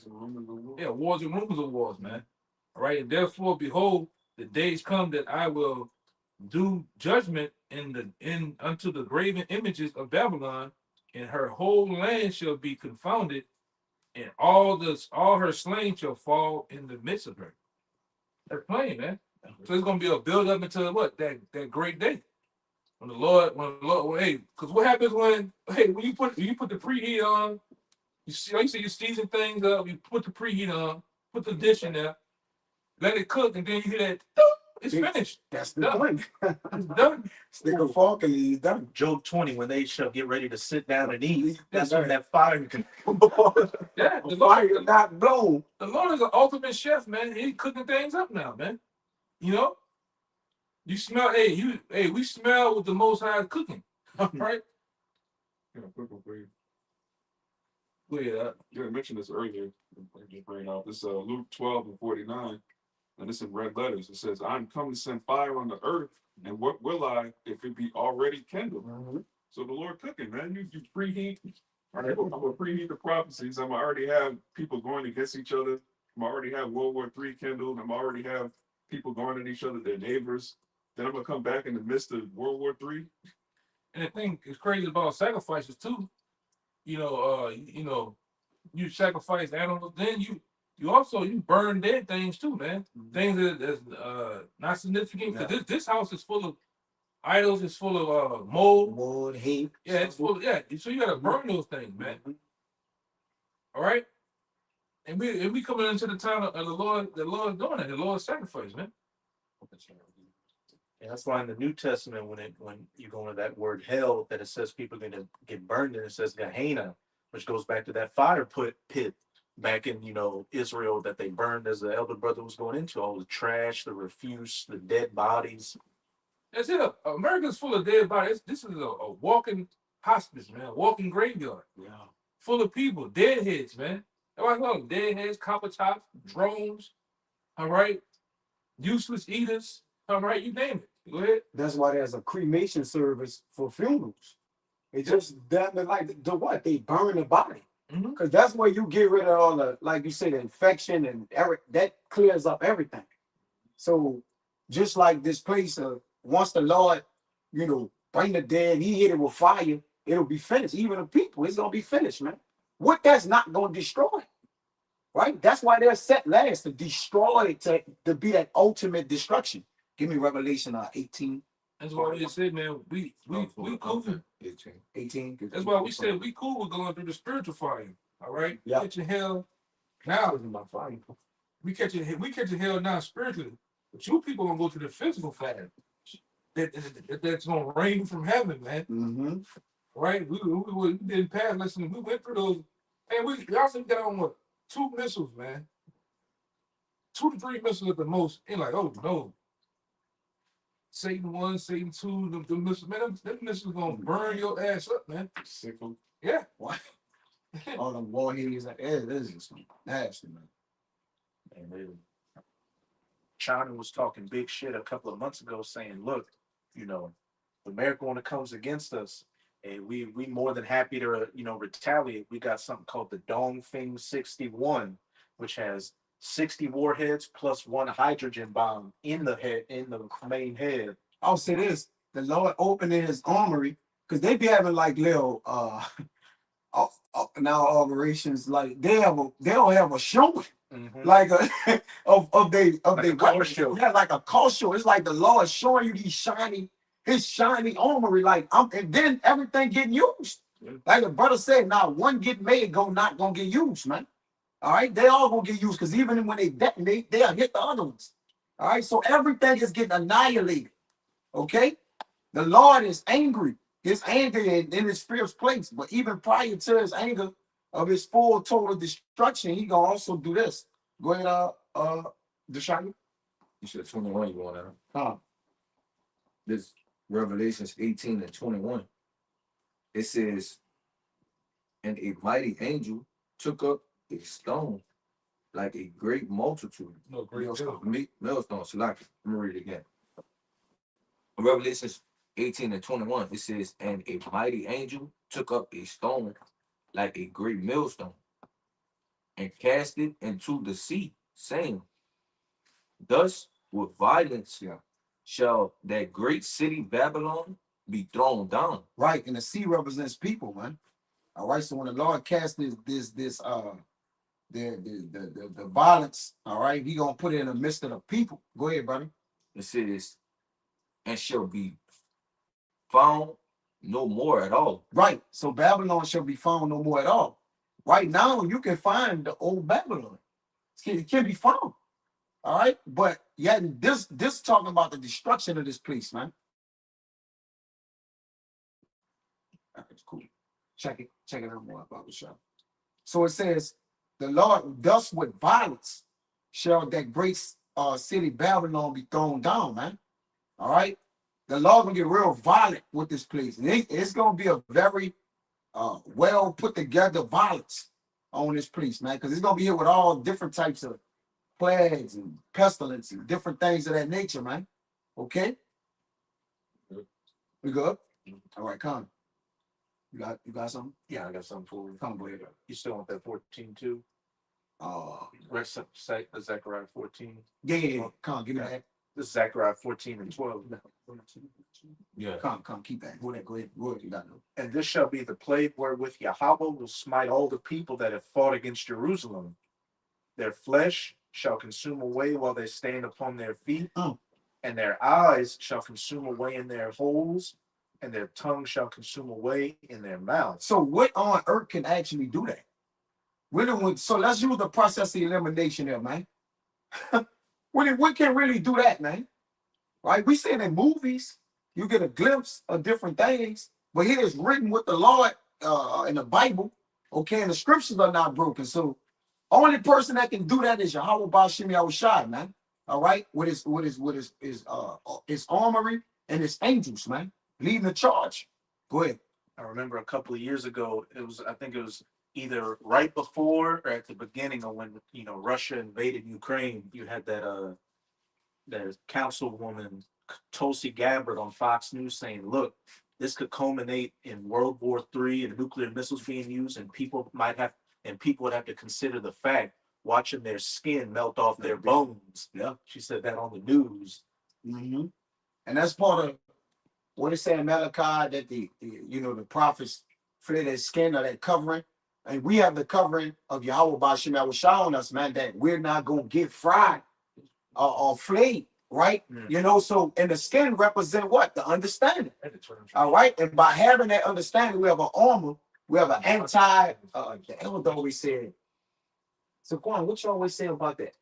Yeah, wars and rumors of wars, man. All right, and therefore, behold, the days come that I will do judgment unto the graven images of Babylon, and her whole land shall be confounded, and all her slain shall fall in the midst of her. They're playing, man. So it's gonna be a build up into what that great day. When the Lord, hey, because what happens when you put the preheat on, you see, like you say, you season things up, you put the preheat on, put the dish in there, let it cook, and then you hear that, it's finished. That's the point. It's done. Stick a fork and he's done. Job 20, when they shall get ready to sit down and eat, that's when that fire can. Yeah, the fire not blown. The Lord is an ultimate chef, man. He's cooking things up now, man. You know? You smell, we smell with the Most High cooking. All right? Yeah, quick one for you. Go ahead. Yeah, I mentioned this earlier. I just bring it out. This Luke 12:49, and it's in red letters. It says, "I'm come to send fire on the earth, and what will I if it be already kindled?" So the Lord cooking, man. You preheat. All right, I'm gonna preheat the prophecies. I'm gonna already have people going against each other. I'm already have World War III kindled. I'm already have people going at each other, their neighbors. Then I'm gonna come back in the midst of World War III. And the thing is crazy about sacrifices too. You sacrifice animals, then you also you burn dead things too, man. Things that's not significant. Because this house is full of idols, it's full of mold. Mold, hate. Yeah, it's full of, yeah. So you gotta burn those things, man. All right? And we coming into the time of the Lord doing it, the Lord's sacrifice, man. And that's why in the New Testament, when you go into that word hell, that it says people are gonna get burned, and it says Gehenna, which goes back to that fire pit back in Israel that they burned as the elder brother was going into, all the trash, the refuse, the dead bodies. That's it. America's full of dead bodies. This is a walking hospice, man, a walking graveyard. Yeah. Full of people, deadheads, man. That's why I call them deadheads, copper tops, drones, all right? Useless eaters, all right? You name it. Go ahead. That's why there's a cremation service for funerals. It's just that, like the what? They burn the body. Because that's where you get rid of all the, like you say, the infection and that clears up everything. So just like this place, once the Lord, bring the dead, he hit it with fire, it'll be finished. Even the people, it's gonna be finished, man. What that's not gonna destroy, right? That's why they're set last to destroy it, to be that ultimate destruction. Give me Revelation 18. That's why we said, man, we cool. 18. That's why we said we cool with going through the spiritual fire. All right? Yeah. Catching hell now. We catching hell now spiritually. But you people gonna go to the physical fire. That's gonna rain from heaven, man. Right? We didn't pass. Listen, we went through those, and we also got on what 2 missiles, man. 2 to 3 missiles at the most. And like, oh no. Satan 1, Satan 2, the missiles, man, them missiles gonna burn your ass up, man. Sickle. Yeah. What? All the warheads, like, this is nasty, man. And China was talking big shit a couple of months ago, saying, "Look, America, when it comes against us, and we more than happy to retaliate. We got something called the Dongfeng 61, which has 60 warheads plus 1 hydrogen bomb in the main head." I'll say this: the Lord opening His armory, because they be having like little now operations, like they don't have a show, like of they color show. Yeah, like a car show. It's like the Lord showing you His shiny armory, like and then everything getting used. Like the brother said, now one get made, not gonna get used, man. All right, they all gonna get used, because even when they detonate, they'll hit the other ones. All right, so everything is getting annihilated. Okay, the Lord is angry. His anger in His fierce place, but even prior to His anger of His full total destruction, He gonna also do this. Go ahead, Deshaun. You said 21 you want to. This Revelations 18 and 21. It says, and a mighty angel took up a stone like a great multitude. No, great Millstone. So like, let me read it again. Revelations 18 and 21. It says, and a mighty angel took up a stone like a great millstone and cast it into the sea, saying, thus with violence shall that great city Babylon be thrown down. Right, and the sea represents people, man. All right, so when the Lord casts the violence, all right, He gonna put it in the midst of the people. Go ahead, buddy. It says, and shall be found no more at all. Right, so Babylon shall be found no more at all. Right now, you can find the old Babylon. It can be found. All right, but yeah, this talking about the destruction of this place, man. That's cool. Check it out more about the show. So it says, the Lord, thus with violence shall that great city Babylon be thrown down, man. All right, the Lord gonna get real violent with this place, and it's gonna be a very well put together violence on this place, man, because it's gonna be here with all different types of plagues and pestilence and different things of that nature, man. Okay, we good? All right, come. You got something? Yeah, I got something for you. Come, boy. You still want that 14 too? Rest of Zechariah 14. Yeah. Come, give me that. This is Zechariah 14 and 12. Yeah. Come, keep that. Go ahead. You got no. And this shall be the plague wherewith Yahweh will smite all the people that have fought against Jerusalem. Their flesh shall consume away while they stand upon their feet, and their eyes shall consume away in their holes, and their tongue shall consume away in their mouths. So what on earth can actually do that? So let's use the process of elimination there, man. What can really do that, man? Right? We see it in movies. You get a glimpse of different things, but here it's written with the Lord in the Bible. Okay, and the scriptures are not broken. So only person that can do that is Yahweh Bashim Yahushai, man. All right, with his armory and his angels, man, leading the charge. Go ahead. I remember a couple of years ago, I think it was either right before or at the beginning of when Russia invaded Ukraine. You had that councilwoman Tulsi Gabbard on Fox News saying, "Look, this could culminate in World War III and nuclear missiles being used, and people would have to consider the fact watching their skin melt off their bones." Yeah, she said that on the news. Mm-hmm. And that's part of what it said in Malachi that the prophets fled their skin or that covering. And we have the covering of Yahweh Bashim Yahushai showing us, man, that we're not going to get fried or flayed, right? So, and the skin represent what? The understanding. All right. And by having that understanding, we have an armor, we have an the elder always said. So, Quan, what you always say about that?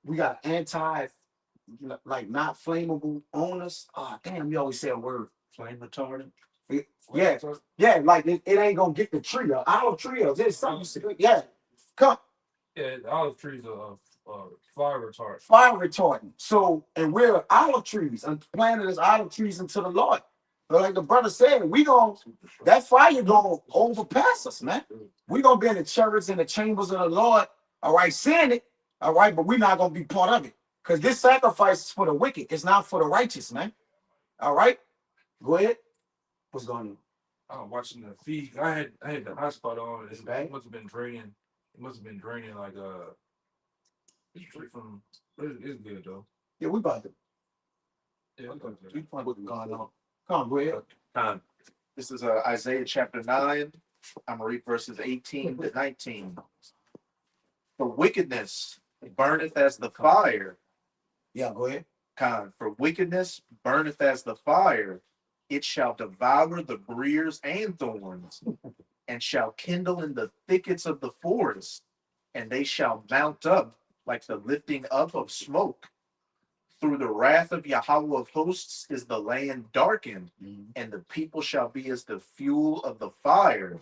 We got like not flammable on us. Oh, damn, you always say a word. Flame retardant. Yeah, like it ain't gonna get the tree up. Olive tree up. There's something. Yeah, come. Yeah, olive trees are fire retardant. Fire retardant. So, and we're olive trees and planted as olive trees into the Lord. But like the brother said, that fire gonna overpass us, man. We gonna be in the chariots and the chambers of the Lord. All right, seeing it. All right, but we're not gonna be part of it because this sacrifice is for the wicked. It's not for the righteous, man. All right, go ahead. What's going on? I'm watching the feed. I had the hotspot on. It must have been draining. It must have been draining like it's straight from. It's good though. Yeah, we about to. Yeah, We find what's going on. Come on, go ahead. This is Isaiah chapter 9. I'm gonna read verses 18 to 19. For wickedness burneth as the fire. Yeah, go ahead. For wickedness burneth as the fire, it shall devour the briers and thorns, and shall kindle in the thickets of the forest, and they shall mount up like the lifting up of smoke. Through the wrath of Yahweh of hosts is the land darkened, and the people shall be as the fuel of the fire.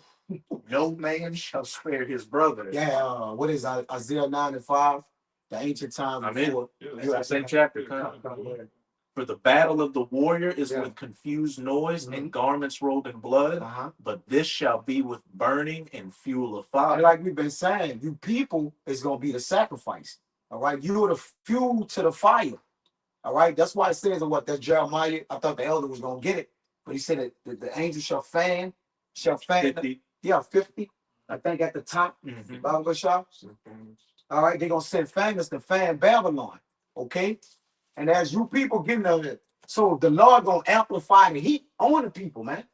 No man shall spare his brother. Yeah, what is Isaiah 9 and 5? The ancient times before. That's the same chapter. For the battle of the warrior is with confused noise and garments rolled in blood, but this shall be with burning and fuel of fire. And like we've been saying, you people is going to be the sacrifice. All right, you are the fuel to the fire. All right, that's why it says in that's Jeremiah. I thought the elder was going to get it, but he said that the angel shall fan 50. 50. I think at the top. Bible shop. All right, they're going to send fangers to fan Babylon. Okay. And as you people getting it, so the Lord gonna amplify the heat on the people, man.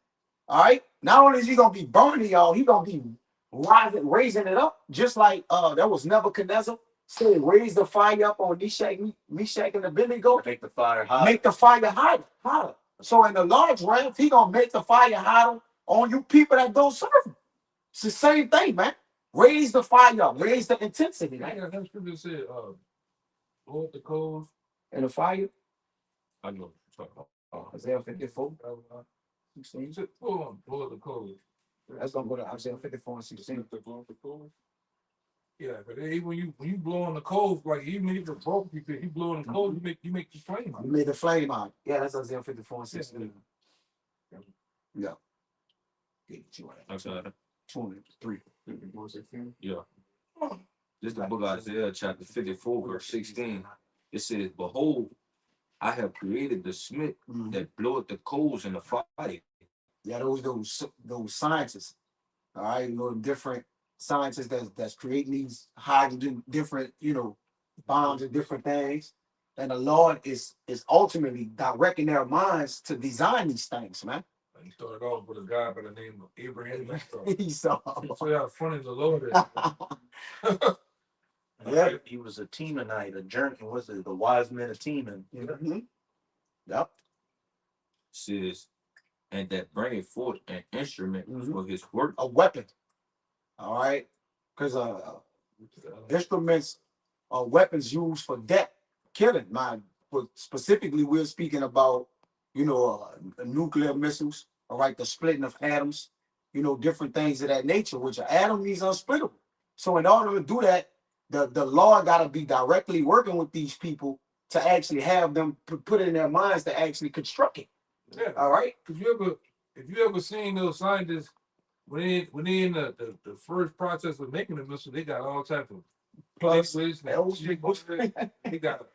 All right. Not only is he gonna be burning y'all, he gonna be raising it up, just like that was Nebuchadnezzar said, raise the fire up on Meshach and Abednego. Make the fire hot. Make the fire hotter. So in the Lord's wrath, he gonna make the fire hotter on you people that don't serve him. It's the same thing, man. Raise the fire up, raise the intensity. Man. That scripture said, Lord the coals. And the fire. I know. Isaiah 54. 16. Blow the coals. That's gonna go to Isaiah 54 and 16. Yeah, but even when you blow on the coals, like even if it's broke, you blow on the coals, you make the flame out. You made the flame out. Yeah, that's Isaiah 54 and Yeah. 16. Yeah. Okay. 23. Yeah. This is the book of Isaiah, chapter 54, verse 16. It says, Behold, I have created the smith that bloweth the coals in the fire. Yeah, those scientists. All right, you know, different scientists that's creating these hydrogen, different, you know, bombs and different things. And the Lord is ultimately directing their minds to design these things, man. He started off with a guy by the name of Abraham Lincoln. He saw. So how funny the Lord is. Yeah. He was a Temanite, a journey. Was it the wise men of Teman? Mm-hmm. Yep. Says, and that bringeth forth an instrument for his work. A weapon. All right, because instruments are weapons used for death, killing. But specifically, we're speaking about, you know, nuclear missiles. All right, the splitting of atoms. You know, different things of that nature, which an atom is unsplittable. So in order to do that, the law got to be directly working with these people to actually have them put it in their minds to actually construct it. Yeah. All right. If you ever seen those scientists when they in the first process of making the missile, they got all types of Plus, liquids and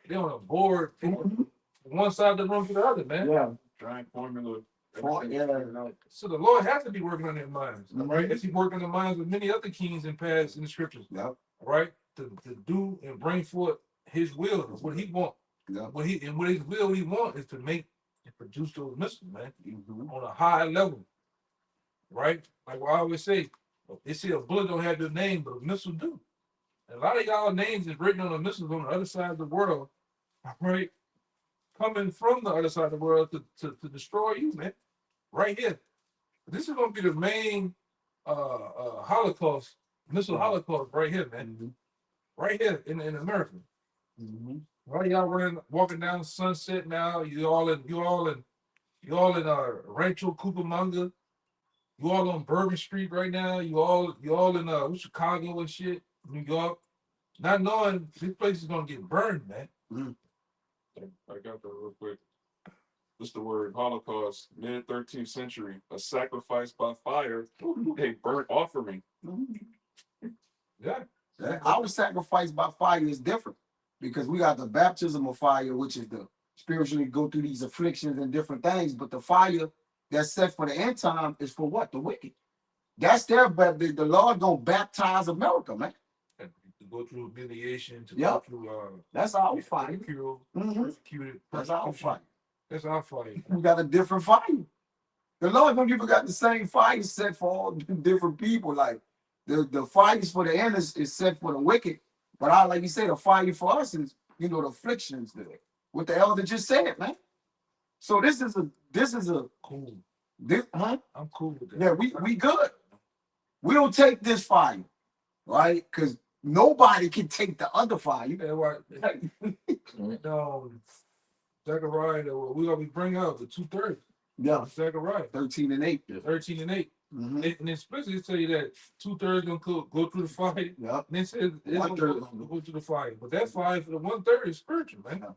they on a board from one side of the room to the other, man. yeah. Giant formula. Yeah. So the Lord has to be working on their minds, Mhm. right? As He worked on the minds of many other kings and past in the scriptures, Yep. right? To do and bring forth His will, what He want, Yep. what His will He want is to make and produce those missiles, man, Mhm. on a high level, right? Like I always say, they say a bullet don't have your name, but a missile do. And a lot of y'all names is written on the missiles on the other side of the world, right? Coming from the other side of the world to destroy you, man. Right here. This is gonna be the main Holocaust, missile Holocaust right here, man. Mhm. Right here in America. Mhm. Right, y'all walking down Sunset now. You all in Rancho Cucamonga. You all on Bourbon Street right now. You all in Chicago and shit, New York. Not knowing this place is gonna get burned, man. I got that real quick. This the word Holocaust, mid 13th century, a sacrifice by fire, a burnt offering. Yeah. Our sacrifice by fire is different because we got the baptism of fire, which is the spiritually go through these afflictions and different things. But the fire that's set for the end time is for what? The wicked. That's their but the Lord gonna baptize America, man. To go through humiliation, to Yep. go through That's our fire. persecuted. That's our fire. That's our fire. We got a different fire. The Lord don't even got the same fire set for all different people. Like the fires for the end is set for the wicked. But I like you say, the fire for us is, you know, the afflictions there. What the elder just said, man. So this is a Cool. huh? I'm cool with that. Yeah, we good. We don't take this fire, right? Because nobody can take the other fire. Yeah, right. Zechariah, we're gonna be bringing up the 2/3. Yeah, Zechariah 13 and 8. 13 and 8. Mhm. And explicitly tell you that 2/3 gonna go through the fire. Yep. And it says it's gonna 1/3 go through the fire. But that fire for the 1/3 is spiritual, man.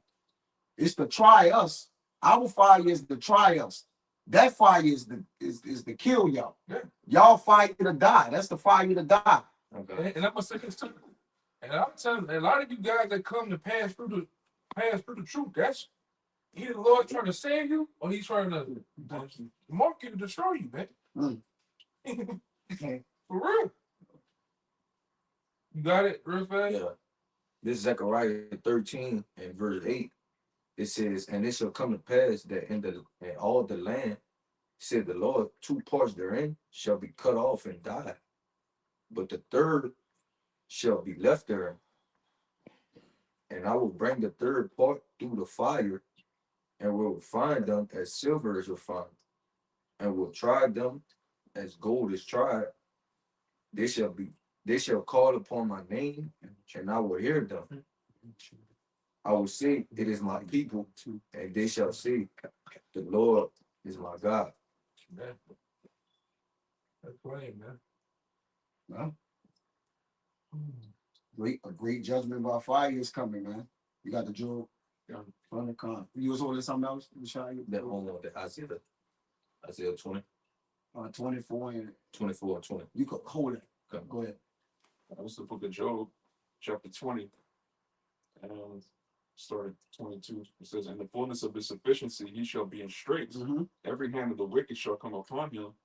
It's the try us. Our fire is the try us. That fire is the kill y'all. Yeah. Y'all fire to die. That's the fire to die. Okay. And I'm gonna say this too. And I'm telling you, a lot of you guys that come to pass through the truth, that's either the Lord trying to save you or He's trying to mark you to destroy you, man. For real. You got it, real fast? Yeah. This Zechariah 13 and verse 8. It says, and it shall come to pass that in all the land, said the Lord, 2 parts therein shall be cut off and die, but the third shall be left therein. And I will bring the third part through the fire, and will refine them as silver is refined, and will try them as gold is tried. They shall call upon my name, and I will hear them. I will say, it is my people, and they shall say, the Lord is my God. Man. That's plain, man. Well, A great judgment by fire is coming, man. You got the Job Yeah. on the con. You was holding something else? That only one that Isaiah 20, 24 and 24 and 20. you could hold it. Okay. Go ahead. That was the book of Job, chapter 20, and started 22. It says, "In the fullness of his sufficiency, he shall be in straits. Mm-hmm. Every hand of the wicked shall come upon him.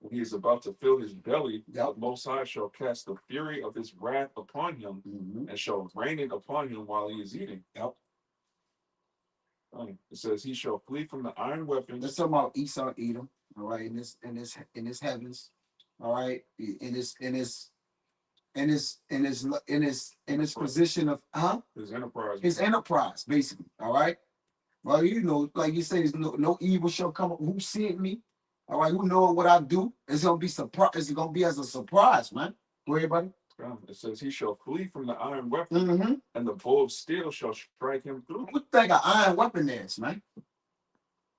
When he is about to fill his belly, Yep. the Most High shall cast the fury of his wrath upon him, Mm-hmm. and shall rain it upon him while he is eating." Yep. It says, "He shall flee from the iron weapons." Let's talk about Esau, Edom. All right, in his heavens. All right, in his position of His enterprise. his enterprise, basically. All right. Well, you know, like you say, no evil shall come. Who sent me? All right, who know what I do? It's gonna be surprise. It's gonna be as a surprise, man. Go ahead, buddy. It says, "He shall flee from the iron weapon, Mm-hmm. and the bow of steel shall strike him through." What you think an iron weapon is, man?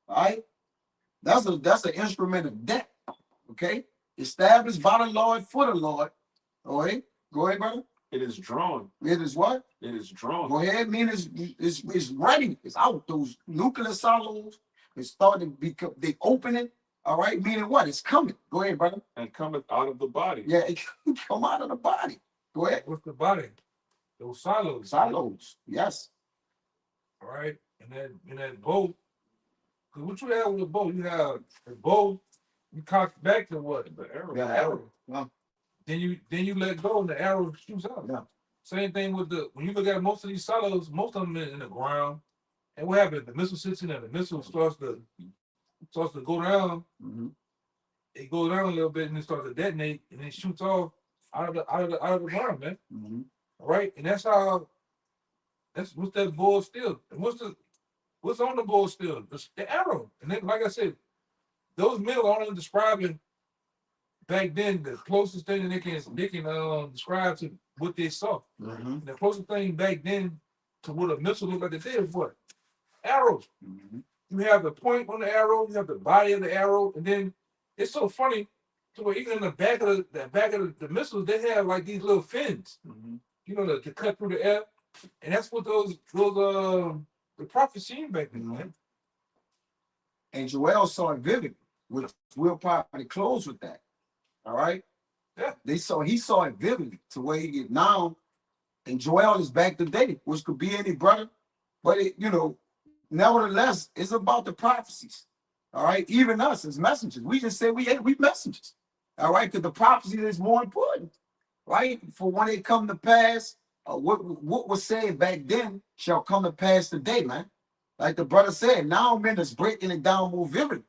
All right, that's an instrument of death. Okay, established by the Lord for the Lord. All right, go ahead, brother. It is drawn. It is what? It is drawn. Go ahead. Mean it's ready. It's out. Those nuclear silos. It's starting to become. They opening. All right. Meaning what? It's coming. Go ahead, brother. And cometh out of the body. Yeah, it can come out of the body. Go ahead. What's the body? Those silos. Silos. Yes. All right. And then in that boat, because what you have with the boat, you have the boat, you cock back to what? The arrow. Yeah, arrow. Yeah. Then you let go and the arrow shoots out. Yeah. Same thing with when you look at most of these silos, most of them in the ground. And what happens? The missile sits in there, the missile starts to go down. Mm-hmm. It goes down a little bit and it starts to detonate and it shoots off out of the ground, man. Mm-hmm. All right. And that's what's that bull still. And what's on the bull still? The arrow. And then, like I said, those men are only describing back then the closest thing that they can describe to what they saw. Mm-hmm. And the closest thing back then to what a missile looked like today is what? Arrows. Mm-hmm. You have the point on the arrow, you have the body of the arrow, and then it's so funny to where even in the back of the missiles, they have like these little fins, you know, to cut through the air. And that's what the prophets seen back then, man. And Joel saw it vividly, which we'll probably close with that. All right. Yeah. He saw it vividly to where he get now, and Joel is back today, which could be any brother, but nevertheless, it's about the prophecies. All right, even us as messengers, we just say we messengers. All right, because the prophecy is more important, right? For when it come to pass, what was said back then shall come to pass today, man. Like the brother said, now men is breaking it down more vividly.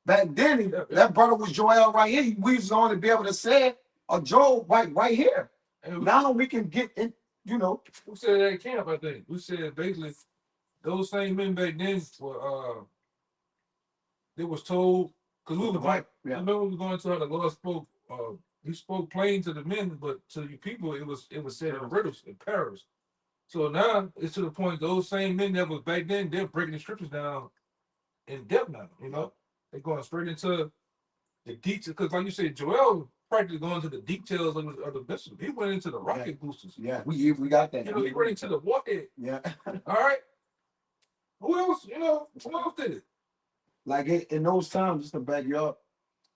Back then, that brother was Joel right here. We was going to be able to say Joel right here. And now we can get it, you know. Who said that at camp, I think? Who said basically those same men back then were they was told, because we was like, I remember we were going to how the Lord spoke, he spoke plain to the men, but to the people it was said in riddles, in parables. So now it's to the point those same men that was back then, they're breaking the scriptures down in depth now, you know. They're going straight into the details, because like you said, Joel practically going into the details of the message. He went into the rocket boosters. Yeah, we got that. You know, he went into the warhead. Yeah. All right. Who else? You know, who else did it? Like in those times, just to back you up,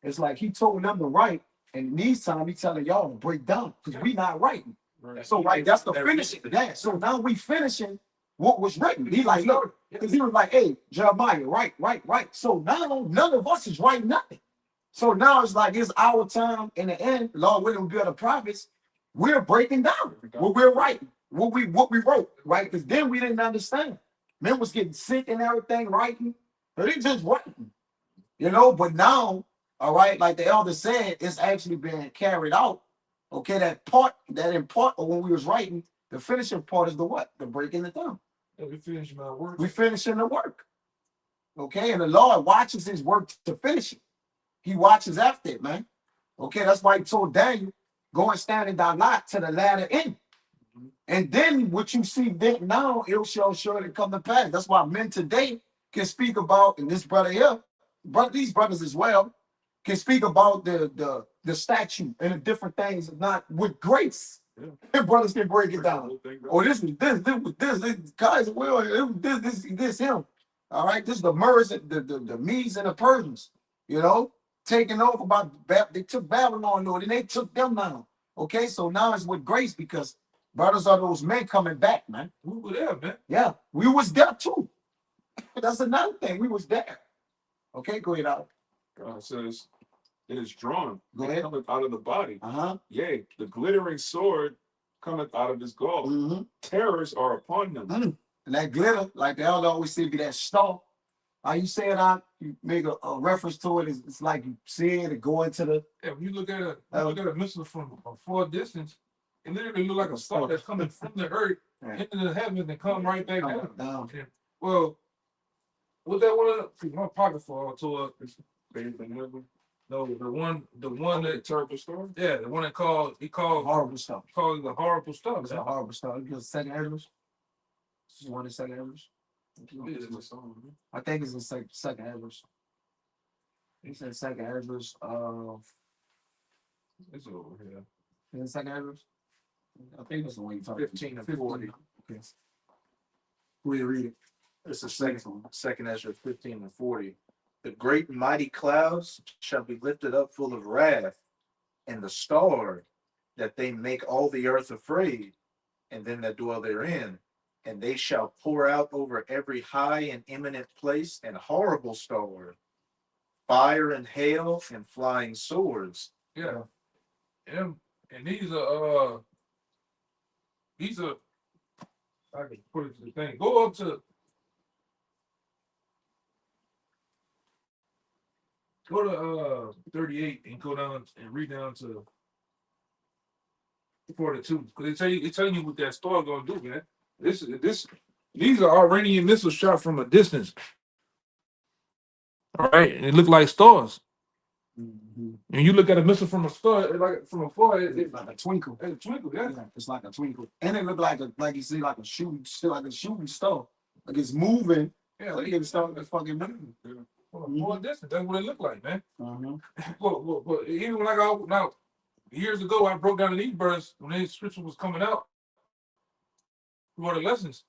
it's like he told them to write, and in these times he telling y'all to break down because we not writing. Right. So that's the finishing. Yeah. So now we finishing what was written. He like, look, because he was like, hey, Jeremiah, write. So now none of us is writing nothing. So now it's like it's our time in the end, Lord willing, we'll be the prophets. We're breaking down what we're writing, what we wrote, right? Because then we didn't understand. Men was getting sick and everything, writing. But they just writing, you know. But now, all right, like the elder said, it's actually being carried out. Okay, that in part of when we was writing, the finishing part is the what? The breaking it down. Yeah, we finishing our work. We finishing the work. Okay, and the Lord watches his work to finish it. He watches after it, man. Okay, that's why he told Daniel, go and stand in thy lot to the latter end. And then what you see then now, it shall surely come to pass. That's why men today can speak about, and this brother here, these brothers as well, can speak about the statue and the different things, not with grace. Brothers can break it down. Whole thing, Oh, this guys, well, this him. All right, this is the Medes, the Medes and the Persians, you know, taking over they took Babylon, Lord, and they took them down. Okay, so now it's with grace because brothers are those men coming back, man. We were there, man. Yeah, we was there too. That's another thing. We was there. Okay, go ahead, Al. God says, it is drawn. Go It ahead. cometh out of the body. Uh-huh. Yea, the glittering sword cometh out of his gall. Mm-hmm. Terrors are upon them. And that glitter, like the elder always say, be that star. How you say it out? You make a reference to it. It's like you see it and go into the. Yeah, when you look at a missile from a far distance, it literally look like a star that's coming from the earth into the heavens and come right back down. Yeah. Well, what that one? My pocket fall to Faith in heaven. no, the one that Terrible story. yeah, the one that he called Horrible stuff. called the horrible stuff. It's a horrible stuff. You get second Ezra's. You want the second Ezra's? I think it's the second Ezra's. He said second Ezra's. It's over here. Is it second Ezra's? I think it's the one you talking. 15 and 40. Okay. Read it. It's the second Ezra 15 and 40. The great and mighty clouds shall be lifted up full of wrath, and the star that they make all the earth afraid, and them that dwell therein. And they shall pour out over every high and eminent place and horrible star, fire and hail and flying swords. Yeah. And these are I can put it to the thing. Go up to 38 and go down and read down to 42. Because it's telling you what that star gonna do, man. These are Iranian missiles shot from a distance. All right, and it look like stars. Mm-hmm. And you look at a missile from a star, like from afar, It's like a twinkle. it's a twinkle, yeah. Yeah, it's like a twinkle, and it looked like you see, like a shooting, still like a shooting star, like it's moving. Yeah, Like it's starting to fucking move. from a far distance. That's what it looked like, man. Uh-huh. But even when I got now years ago, I broke down these birds when these scripture was coming out for the lessons.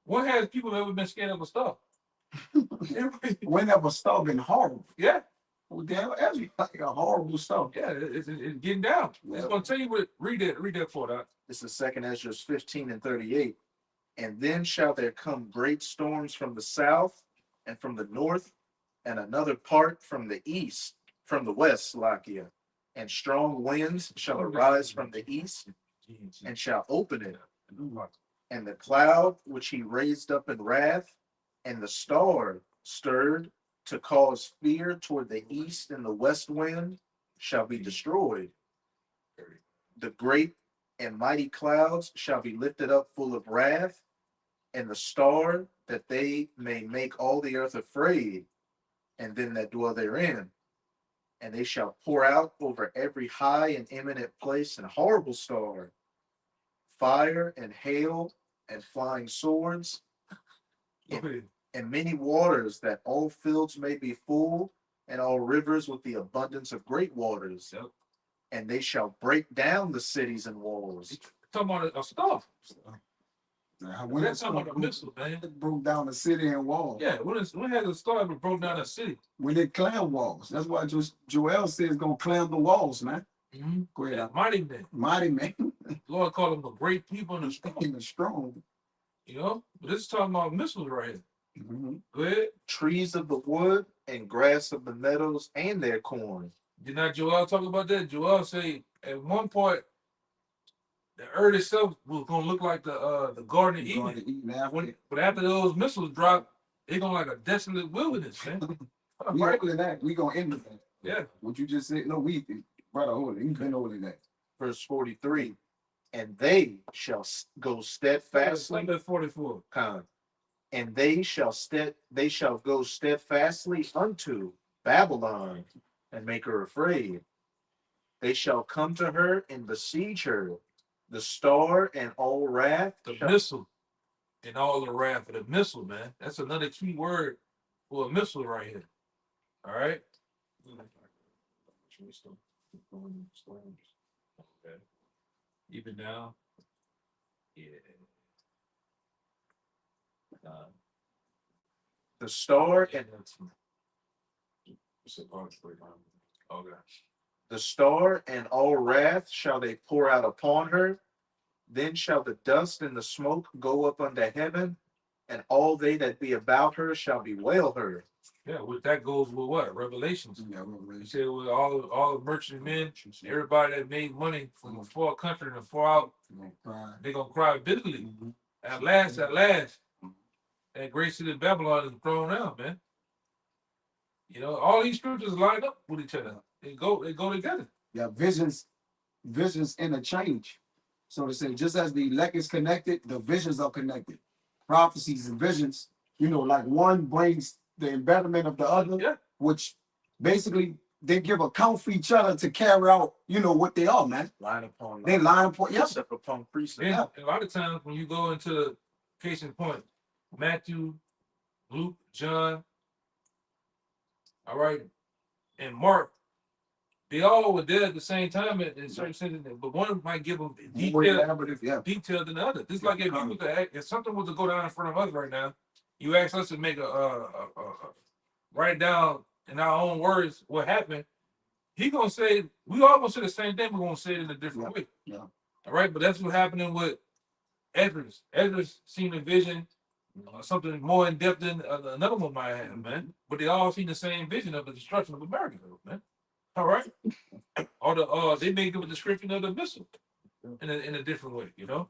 When has people ever been scared of a star? When that was star been horrible. Yeah, Well, damn, that's like a horrible star. yeah, it's getting down. It's gonna tell you what. Read that for that. This is second Ezra 15 and 38. And then shall there come great storms from the south and from the north, and another part from the east, from the west, Lakia. And strong winds shall arise from the east, and shall open it. And the cloud which he raised up in wrath, and the star stirred to cause fear toward the east and the west wind, shall be destroyed. The great and mighty clouds shall be lifted up full of wrath, and the star that they may make all the earth afraid, and them that dwell therein. And they shall pour out over every high and eminent place and horrible star, fire and hail and flying swords, and many waters, that all fields may be full, and all rivers with the abundance of great waters. Yep. And they shall break down the cities and walls. Talking about a star. When That's talking about a missile, man. it broke down the city and walls. Yeah, when has a star ever broke down a city? When it clam walls. That's why Joel says it's gonna clam the walls, man. Mm-hmm. Go ahead. Yeah, mighty man. Mighty man. Lord called them a great people and a strong. And strong. You know, but this is talking about missiles right here. Mm-hmm. Go ahead. Trees of the wood and grass of the meadows and their corn. Did not Joel talk about that? Joel say at one point the earth itself was gonna look like the Garden of Eden. But after those missiles drop, it's gonna like a desolate wilderness, man. We Right? older than that. We gonna end with that. Yeah. What you just said, no, we brother older. You been older than that. Verse 43. And they shall go steadfastly. Like that 44. And they shall go steadfastly unto Babylon and make her afraid. They shall come to her and besiege her. The star and all wrath. The missile and all the wrath of the missile, man. That's another key word for a missile right here. All right. Okay. Even now. Yeah. The star and Okay. the star and all wrath shall they pour out upon her. Then shall the dust and the smoke go up unto heaven, and all they that be about her shall bewail her. Yeah, with that goes with what? Revelations. Yeah, You said with all the merchant men, everybody that made money from a far country and far out, they're gonna cry bitterly. At last, that great city of Babylon is thrown out, man. You know, all these scriptures line up with each other. They go together. Yeah, visions interchange. So to say, just as the elect is connected, the visions are connected. Prophecies and visions, like one brings the embedment of the other, Yeah. which basically they give account for each other to carry out, what they are, man. Line upon They line upon, yeah. precept upon precept. And a lot of times when you go into case in point, Matthew, Luke, John, all right, and Mark, they all were there at the same time in certain sentences, but one might give them More detail elaborative, yeah. detailed than the other. Just like if you was to act, if something was to go down in front of us right now, you ask us to make a write down in our own words what happened. He gonna say we all gonna say the same thing. We're gonna say it in a different way. Yeah. All right, but that's what's happening with Edris. Edris seen a vision, something more in depth than another one might have, man. But they all seen the same vision of the destruction of America, man. All right, or they may give a description of the missile in a different way, Look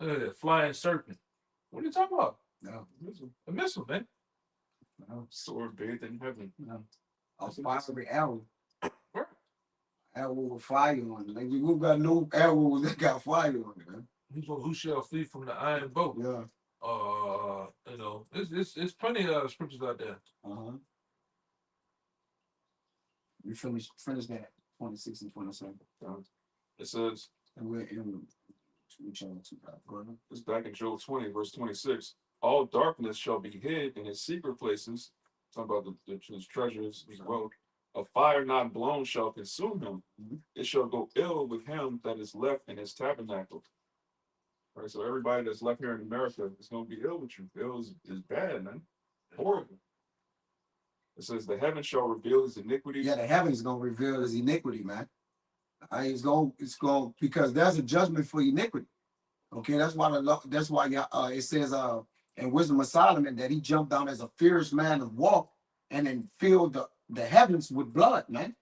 at that flying serpent. What are you talking about? No. A missile, man. No. Sword bathed in heaven. No. A fiery arrow. Right. Arrow with fire on it. Like, we got no arrows that got fire on it, man. Who shall flee from the iron boat? Yeah. It's plenty of scriptures out there. We finish that 26 and 27. It says, And we're in chapter 2. it's back in Job 20, verse 26. All darkness shall be hid in his secret places. Talking about his treasures, his wealth. A fire not blown shall consume him. It shall go ill with him that is left in his tabernacle. All right, so everybody that's left here in America is going to be ill with you. Ill is bad, man. Horrible. It says the heaven shall reveal his iniquity. Yeah, the heaven is going to reveal his iniquity, man. It's going because there's a judgment for iniquity. Okay, that's why it says in Wisdom of Solomon that he jumped down as a fierce man of war and then filled the heavens with blood, man.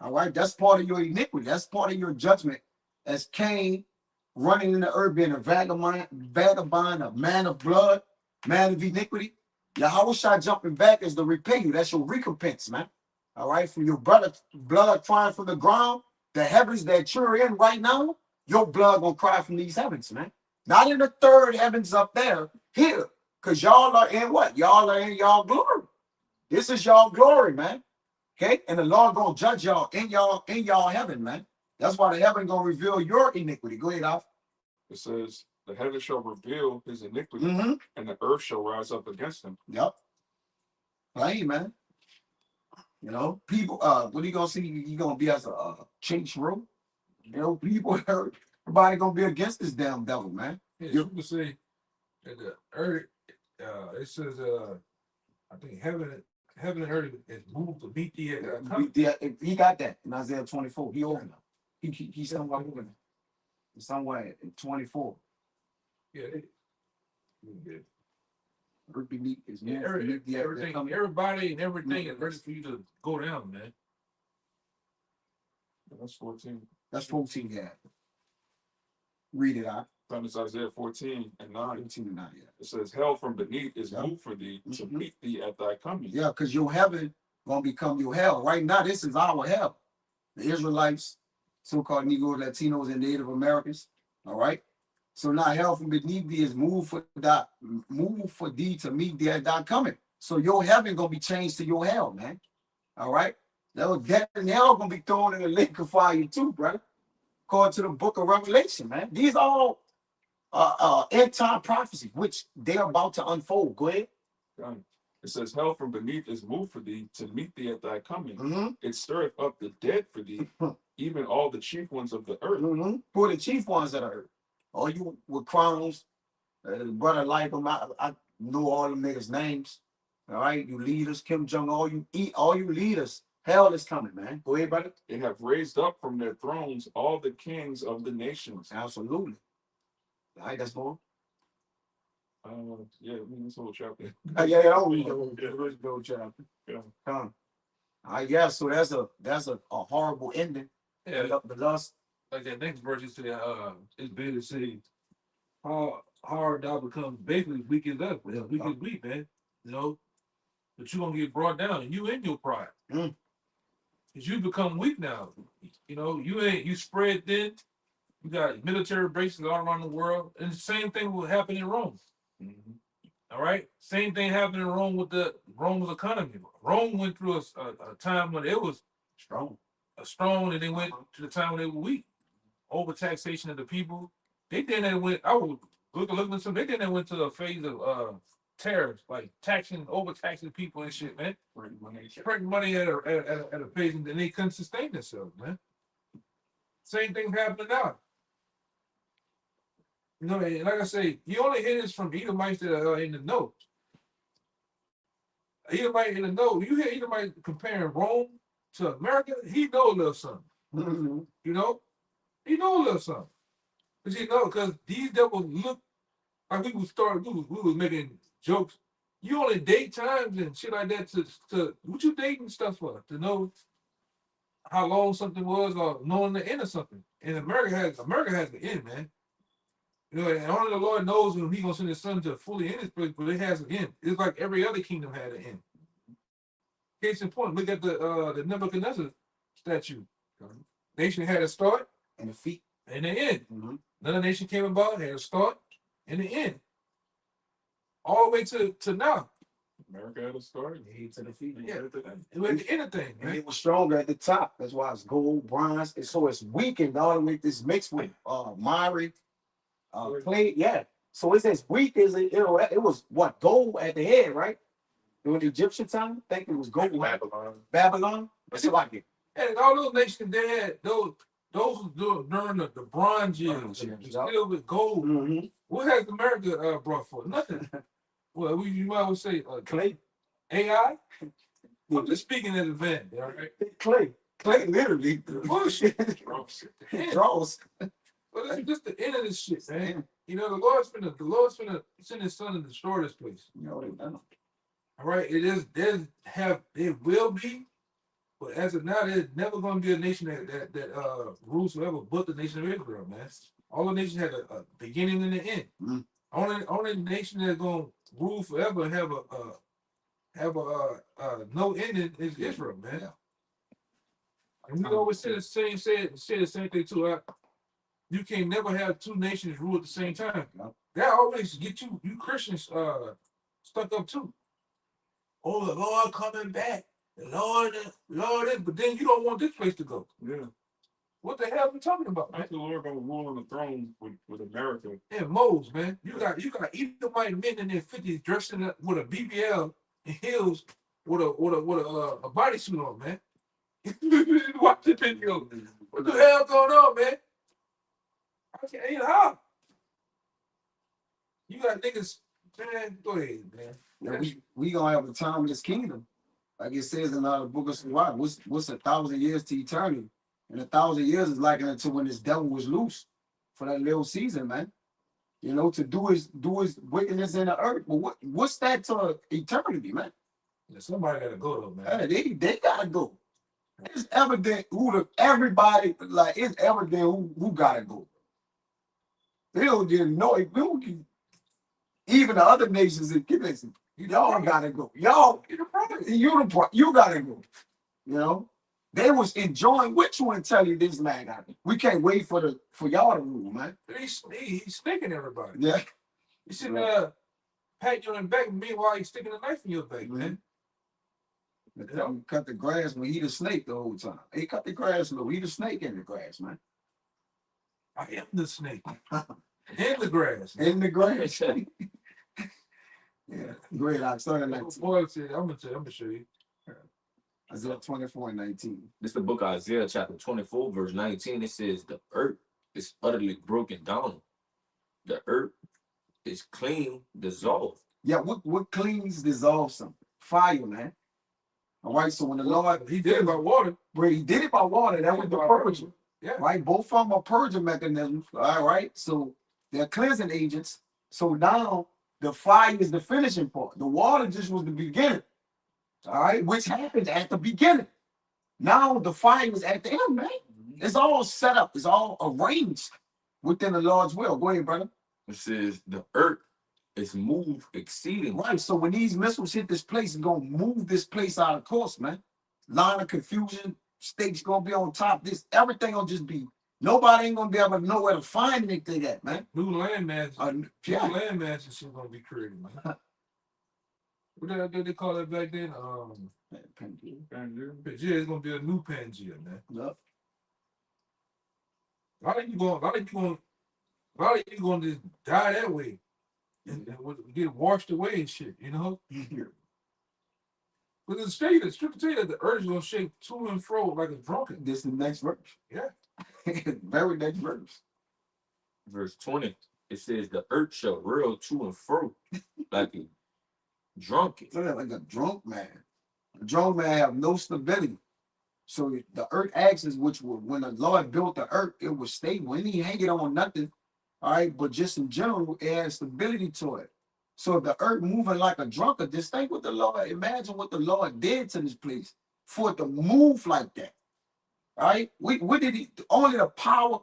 All right, that's part of your iniquity. That's part of your judgment as Cain running in the earth being a vagabond, a man of blood, man of iniquity. Yahweh Shai jumping back is to repay you. That's your recompense, man. All right, from your brother blood crying from the ground, the heavens that you're in right now, your blood gonna cry from these heavens, man. Not in the third heavens up there, here. Because y'all are in what? Y'all are in y'all glory. This is y'all glory, man. Okay? And the Lord gonna judge y'all in y'all heaven, man. That's why the heaven gonna reveal your iniquity. Go ahead, Alf. It says the heaven shall reveal his iniquity, and the earth shall rise up against him. Yep. Plain, man. People, what are you gonna see? You gonna be as a chinch room? People hurt. Everybody gonna be against this damn devil, man. Yeah, you can say that the earth, it says, I think heaven and earth is moved to meet thee. He got that in Isaiah 24. He over now. He's somewhere over there. Somewhere in 24. Yeah. Earth beneath is moved. Everybody and everything is ready for you to go down, man. That's 14. That's 14, yeah. Read it out. It's Isaiah 14 and 9. 14 and 9, yeah. It says, hell from beneath is moved for thee to meet thee at thy coming. Yeah, because your heaven gonna become your hell. Right now, this is our hell. The Israelites, so-called Negro, Latinos, and Native Americans. All right. So now hell from beneath thee is moved for thee to meet thee at thy coming. So your heaven gonna be changed to your hell, man. All right. Death and hell gonna be thrown in the lake of fire too, brother. According to the book of Revelation, man. These are all end time prophecy, which they're about to unfold. Go ahead. It says, hell from beneath is moved for thee to meet thee at thy coming. It stirreth up the dead for thee, even all the chief ones of the earth. Mm-hmm. Who are the chief ones of the earth? All you with crowns, brother like them. I know all them niggas' names. All right, you leaders, Kim Jong, all you leaders. Hell is coming, man. Go ahead, brother. They have raised up from their thrones all the kings of the nations. Absolutely. All right, that's more. Yeah, I mean, this whole chapter. Yeah, I'll read the whole chapter. Yeah. Come. I guess so. That's a horrible ending. Yeah, The lust. like that next verse, it said, it's better to say how hard thou becomes basically weak as us. Well, weak as weak, man. You know, but you're gonna get brought down, and you in your pride. Mm. Cause you become weak now. You know, you spread thin. You got military bases all around the world, and the same thing will happen in Rome. Mhm. All right, same thing happened in Rome with the Rome's economy. Rome went through a time when it was Strong. strong, and they went to the time when they were weak. Overtaxation of the people. They then they went. I was looking at some. They then they went to a phase of tariffs, like overtaxing people and shit, man. Printing money at a phase, and they couldn't sustain themselves, man. Same thing happening now. You know, and like I say, you only hear this from Edomites that are in the know. Edomite in the know. You hear Edomite comparing Rome to America, he know a little something. Mm-hmm. You know, he know a little something. Because these devils look like we was making jokes. You only date times and shit like that to what you dating stuff for? To know how long something was or knowing the end of something. And America has the end, man. You know, and only the Lord knows when He gonna send His Son to fully end His place, but it has an end. It's like every other kingdom had an end. Case in point, look at the Nebuchadnezzar statue. Nation had a start And the feet. and an end. Mm-hmm. Another nation came about, had a start and an end. All the way to now. America had a start. Head to the feet. Yeah, it was the end of thing, And man. it was stronger at the top. That's why it's gold, bronze. And so it's weakened all the way. This mixed with miry, clay. Yeah. So it's as weak as it was what gold at the head, right? During the Egyptian time, I think it was gold. Babylon. That's like it. And all those nations they had those was during the bronze years, Bronze years, still with gold. Mm-hmm. What has America brought forth? Nothing. Well, you might well say Clay. AI. I'm just speaking as a fan, all right? Clay literally. Bullshit. Draws. Well, this is just the end of this shit, man. You know, the Lord's finna send His Son to destroy this place. You know, they done. All right, it will be, but as of now, there's never going to be a nation that rules forever, but the nation of Israel, man. All the nations had a beginning and an end. Mm. Only nation that's going to rule forever and have a no ending is Israel, man. Yeah. And we always say the same thing too. You can never have two nations rule at the same time. No. That always get you Christians stuck up too. Oh, the Lord coming back. The Lord, but then you don't want this place to go. Yeah. What the hell are we talking about, man? How's the Lord gonna rule on the throne with America? Yeah, moles, man. You got Edomite men in their 50s dressing up with a BBL and heels with a bodysuit on, man. Watch the video. What the hell going on, man? I can't eat how. You got niggas, man. Go ahead, man. Now we gonna have a timeless kingdom, like it says in the book of Sirach. What's 1,000 years to eternity? And 1,000 years is like until when this devil was loose for that little season, man. You know, to do his wickedness in the earth. But what's that to eternity, man? Yeah, somebody gotta go though, man. They gotta go. It's evident everybody like it's evident who gotta go. They don't even know it. Even the other nations in listen, y'all gotta go. Y'all, you gotta go. You know, they was enjoying which one tell you this man got it. We can't wait for y'all to rule, man. He's sticking everybody. Yeah. He's sitting there patting you on the back, meanwhile he's sticking a knife in your back, man. Cut the grass when he the snake the whole time. He cut the grass low. He the snake in the grass, man. I am the snake. In the grass. In the grass. Yeah. Great. I started like Boy said, I'm gonna show you. Isaiah 24:19. This is the book of Isaiah, chapter 24, verse 19. It says, the earth is utterly broken down. The earth is clean, dissolved. Yeah, what cleans, dissolves something? Fire, man. All right, so when the Lord, He did it by water. where he did it by water, that was the purging. Yeah. Right? Both of them are purging mechanisms. All right. So they're cleansing agents. So now the fire is the finishing part. The water just was the beginning. All right, which happened at the beginning. Now the fire is at the end, man. It's all set up, it's all arranged within the Lord's will. Go ahead, brother. It says, the earth is moved exceedingly. Right. So when these missiles hit this place, it's gonna move this place out of course, man. Line of confusion, stakes gonna be on top. This everything gonna just be. Nobody ain't gonna be able to know where to find anything at, man. New land masses. Yeah. New land masses shit gonna be created, man. What did they call it back then? Pangea. It's gonna be a new Pangea, man. Yep. A lot of you going to just die that way and get washed away and shit, you know? But the scripture tell you that the earth is gonna shake to and fro like a drunken. This is the next verse. Yeah. Very next verse. Verse 20, it says, the earth shall whirl to and fro like a drunken. So that like a drunk man. A drunk man have no stability. So the earth axis, which was when the Lord built the earth, it was stable. He didn't hang it on nothing. All right, but just in general, it has stability to it. So if the earth moving like a drunkard, just think what the Lord, imagine what the Lord did to this place for it to move like that. All right, what did he? Only the power,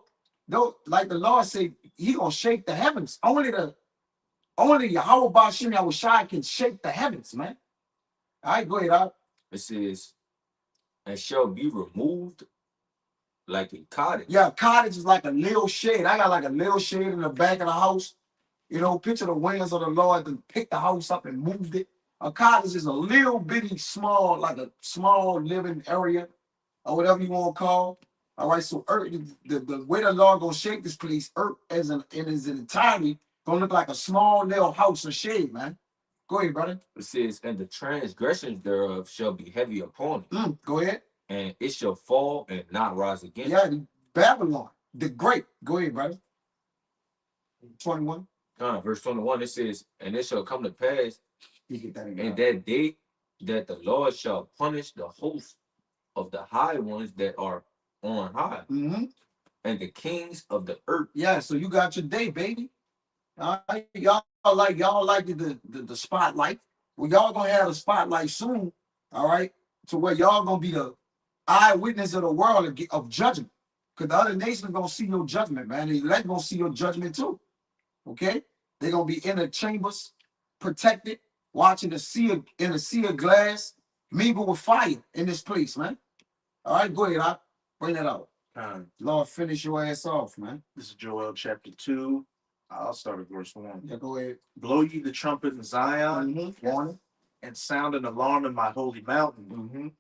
though, like the Lord said, he gonna shake the heavens. Only Yahweh Bashim Yahushai can shake the heavens, man. All right, go ahead, Al. It says, and shall be removed like a cottage. Yeah, cottage is like a little shed. I got like a little shed in the back of the house. You know, picture the wings of the Lord to pick the house up and moved it. A cottage is a little bitty small, like a small living area or whatever you want to call. All right, so earth, the way the Lord gonna shake this place, earth as in its entirety, gonna look like a small little house or shed, man. Go ahead, brother. It says, and the transgressions thereof shall be heavy upon it. Go ahead. And it shall fall and not rise again. Yeah, Babylon, the great. Go ahead, brother. 21. Verse 21, it says, and it shall come to pass You get that in that day that the Lord shall punish the host of the high ones that are on high, and the kings of the earth. Yeah, so you got your day, baby. All right, y'all like the spotlight. Well, y'all gonna have a spotlight soon. All right, to where y'all gonna be the eyewitness of the world of judgment. Because the other nations gonna see your judgment, man. The elect gonna see your judgment too. Okay, they're gonna be in the chambers, protected, watching the sea in a sea of glass, mingle with fire in this place, man. All right, go ahead, I'll bring that out. Lord, finish your ass off, man. This is Joel chapter 2. I'll start at verse 1. Yeah, go ahead. Blow ye the trumpet in Zion, Warning. and sound an alarm in my holy mountain,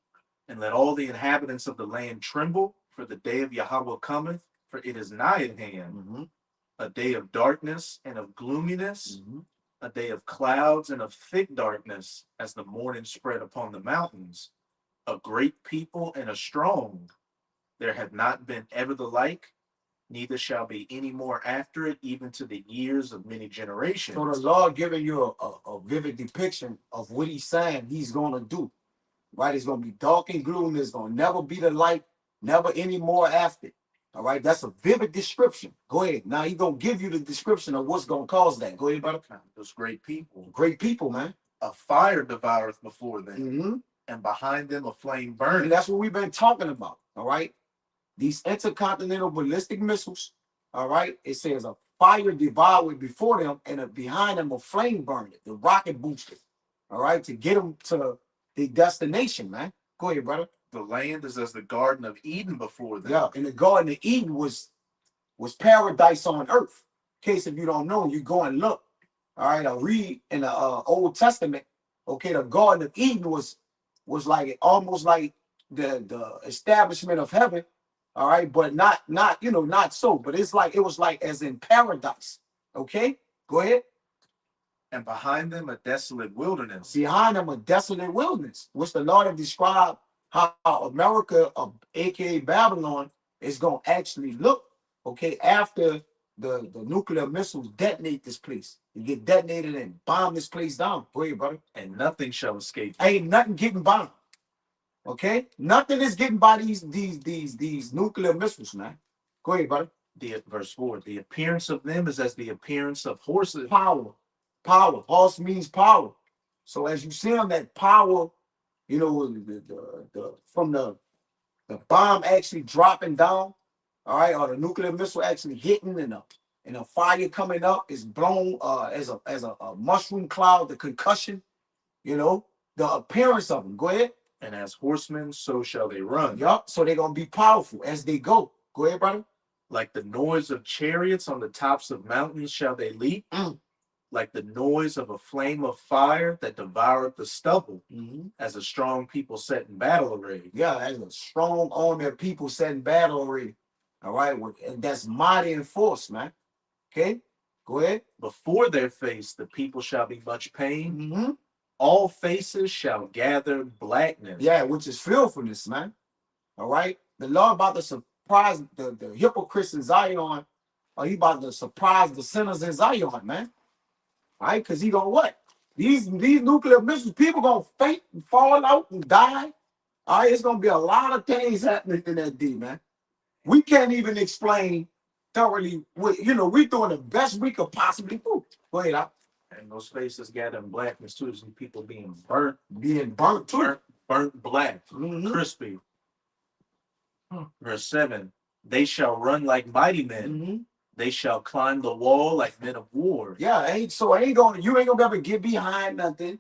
and let all the inhabitants of the land tremble, for the day of Yahweh cometh, for it is nigh at hand. A day of darkness and of gloominess, a day of clouds and of thick darkness, as the morning spread upon the mountains. A great people and a strong. There have not been ever the like, neither shall be any more after it, even to the years of many generations. So the Lord giving you a vivid depiction of what he's saying he's going to do. Right? It's going to be dark and gloomy. It's going to never be the light, never any more after. All right? That's a vivid description. Go ahead. Now he's going to give you the description of what's going to cause that. Go ahead, brother. Those great people. Great people, man. A fire devoureth before them, and behind them a flame burning. And that's what we've been talking about. All right? These intercontinental ballistic missiles, all right, it says a fire devoured before them and behind them a flame burning, the rocket boosters, all right, to get them to the destination, man. Go ahead, brother. The land is as the Garden of Eden before them. Yeah, and the Garden of Eden was paradise on earth. In case if you don't know, you go and look. All right, I read in the Old Testament, okay, the Garden of Eden was like almost like the establishment of heaven. All right, but not so, but it was like as in paradise. Okay, go ahead. And behind them a desolate wilderness. Behind them a desolate wilderness, which the Lord have described how America, aka Babylon, is gonna actually look, okay, after the nuclear missiles detonate this place. You get detonated and bomb this place down. Go ahead, brother. And nothing shall escape. Ain't nothing getting bombed. Okay? Nothing is getting by these nuclear missiles, man. Go ahead, brother. The verse 4, the appearance of them is as the appearance of horses. Power. Power. Horse means power. So as you see them, that power, you know, from the bomb actually dropping down, all right, or the nuclear missile actually hitting and a fire coming up is blown as a mushroom cloud, the concussion, you know, the appearance of them. Go ahead. And as horsemen, so shall they run. Yup. So they're gonna be powerful as they go. Go ahead, brother. Like the noise of chariots on the tops of mountains shall they leap. Like the noise of a flame of fire that devoureth the stubble, as a strong people set in battle array. Yeah, as a strong army of people set in battle array. All right, and that's mighty in force, man. Okay, go ahead. Before their face, the people shall be much pain. All faces shall gather blackness. Yeah, which is fearfulness, man. All right, the Lord about to surprise the hypocrites in Zion, or he about to surprise the sinners in Zion, man. All right, because he gonna what? These nuclear missiles, people gonna faint and fall out and die. All right, it's gonna be a lot of things happening in that day, man. We can't even explain thoroughly what, you know, we're doing the best we could possibly do. Go ahead, out. And those faces gathering blackness too, some people being burnt. Being burnt too. Burnt black, crispy. Verse 7, they shall run like mighty men. They shall climb the wall like men of war. Yeah, you ain't gonna be able to get behind nothing,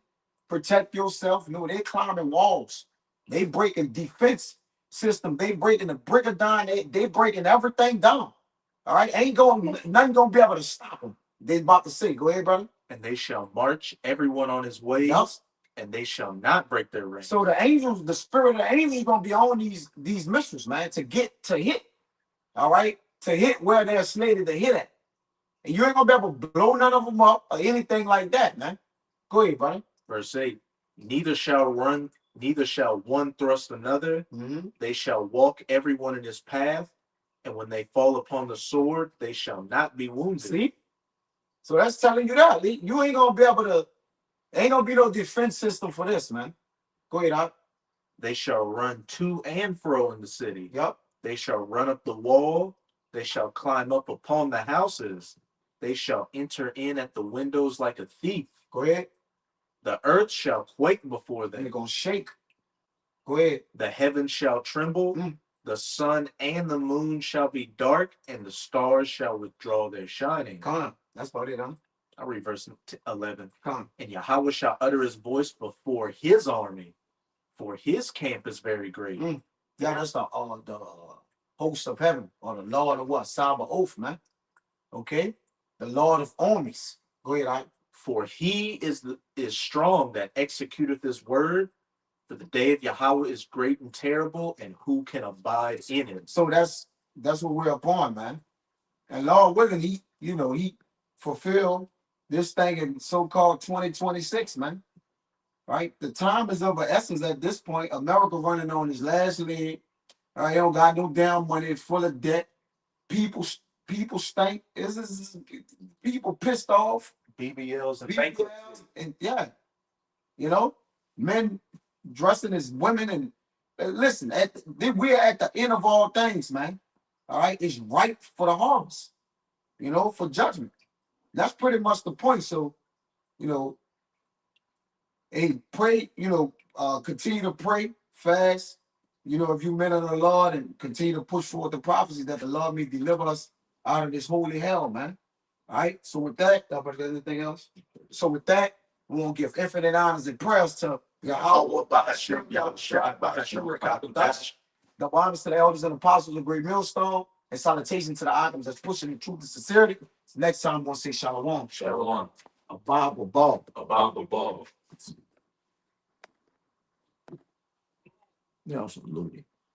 protect yourself. No, they climbing walls. They breaking defense system. They breaking the brick down. They breaking everything down. All right, nothing gonna be able to stop them. They about to say, go ahead, brother. And they shall march everyone on his ways. Yep. And they shall not break their rank. So the angels, the spirit of the angels, gonna be on these missiles, man, to hit. All right, to hit where they're slated to hit at, and you ain't gonna be able to blow none of them up or anything like that, man. Go ahead, brother. Verse 8, neither shall one thrust another. They shall walk everyone in his path, and when they fall upon the sword, they shall not be wounded. See, so that's telling you that you ain't gonna be able to. Ain't gonna be no defense system for this, man. Go ahead, Doc. They shall run to and fro in the city. Yep. They shall run up the wall. They shall climb up upon the houses. They shall enter in at the windows like a thief. Go ahead. The earth shall quake before them. They're gonna shake. Go ahead. The heavens shall tremble. The sun and the moon shall be dark, and the stars shall withdraw their shining. Come on. That's about it, huh? I'll read verse 11. Come. And Yahweh shall utter his voice before his army, for his camp is very great. Yeah, that's the host of heaven, or the Lord of what? Sabaoth, man. Okay? The Lord of armies. Go ahead, I. For he is strong that executeth his word. For the day of Yahweh is great and terrible, and who can abide in it? So that's what we're upon, man. And Lord willing, he fulfilled this thing in so-called 2026, man. Right? The time is of an essence at this point. America running on his last leg. They don't got no damn money. It's full of debt. People stink. Is people pissed off. BBLs and BBLs and yeah, you know, men dressing as women and listen. We're at the end of all things, man. All right, it's ripe for the harvest. You know, for judgment. That's pretty much the point. So, you know, hey, pray. You know, continue to pray, fast. You know, if you men of the Lord, and continue to push forward the prophecy that the Lord may deliver us out of this holy hell, man. All right. So with that, anything else? So with that, we want to give infinite honors and prayers to Yahweh, the honors to the elders and apostles of Great Millstone, and salutation to the items that's pushing the truth and sincerity. So next time, we'll say shalom. Shalom. A Bible. About. Yeah, absolutely.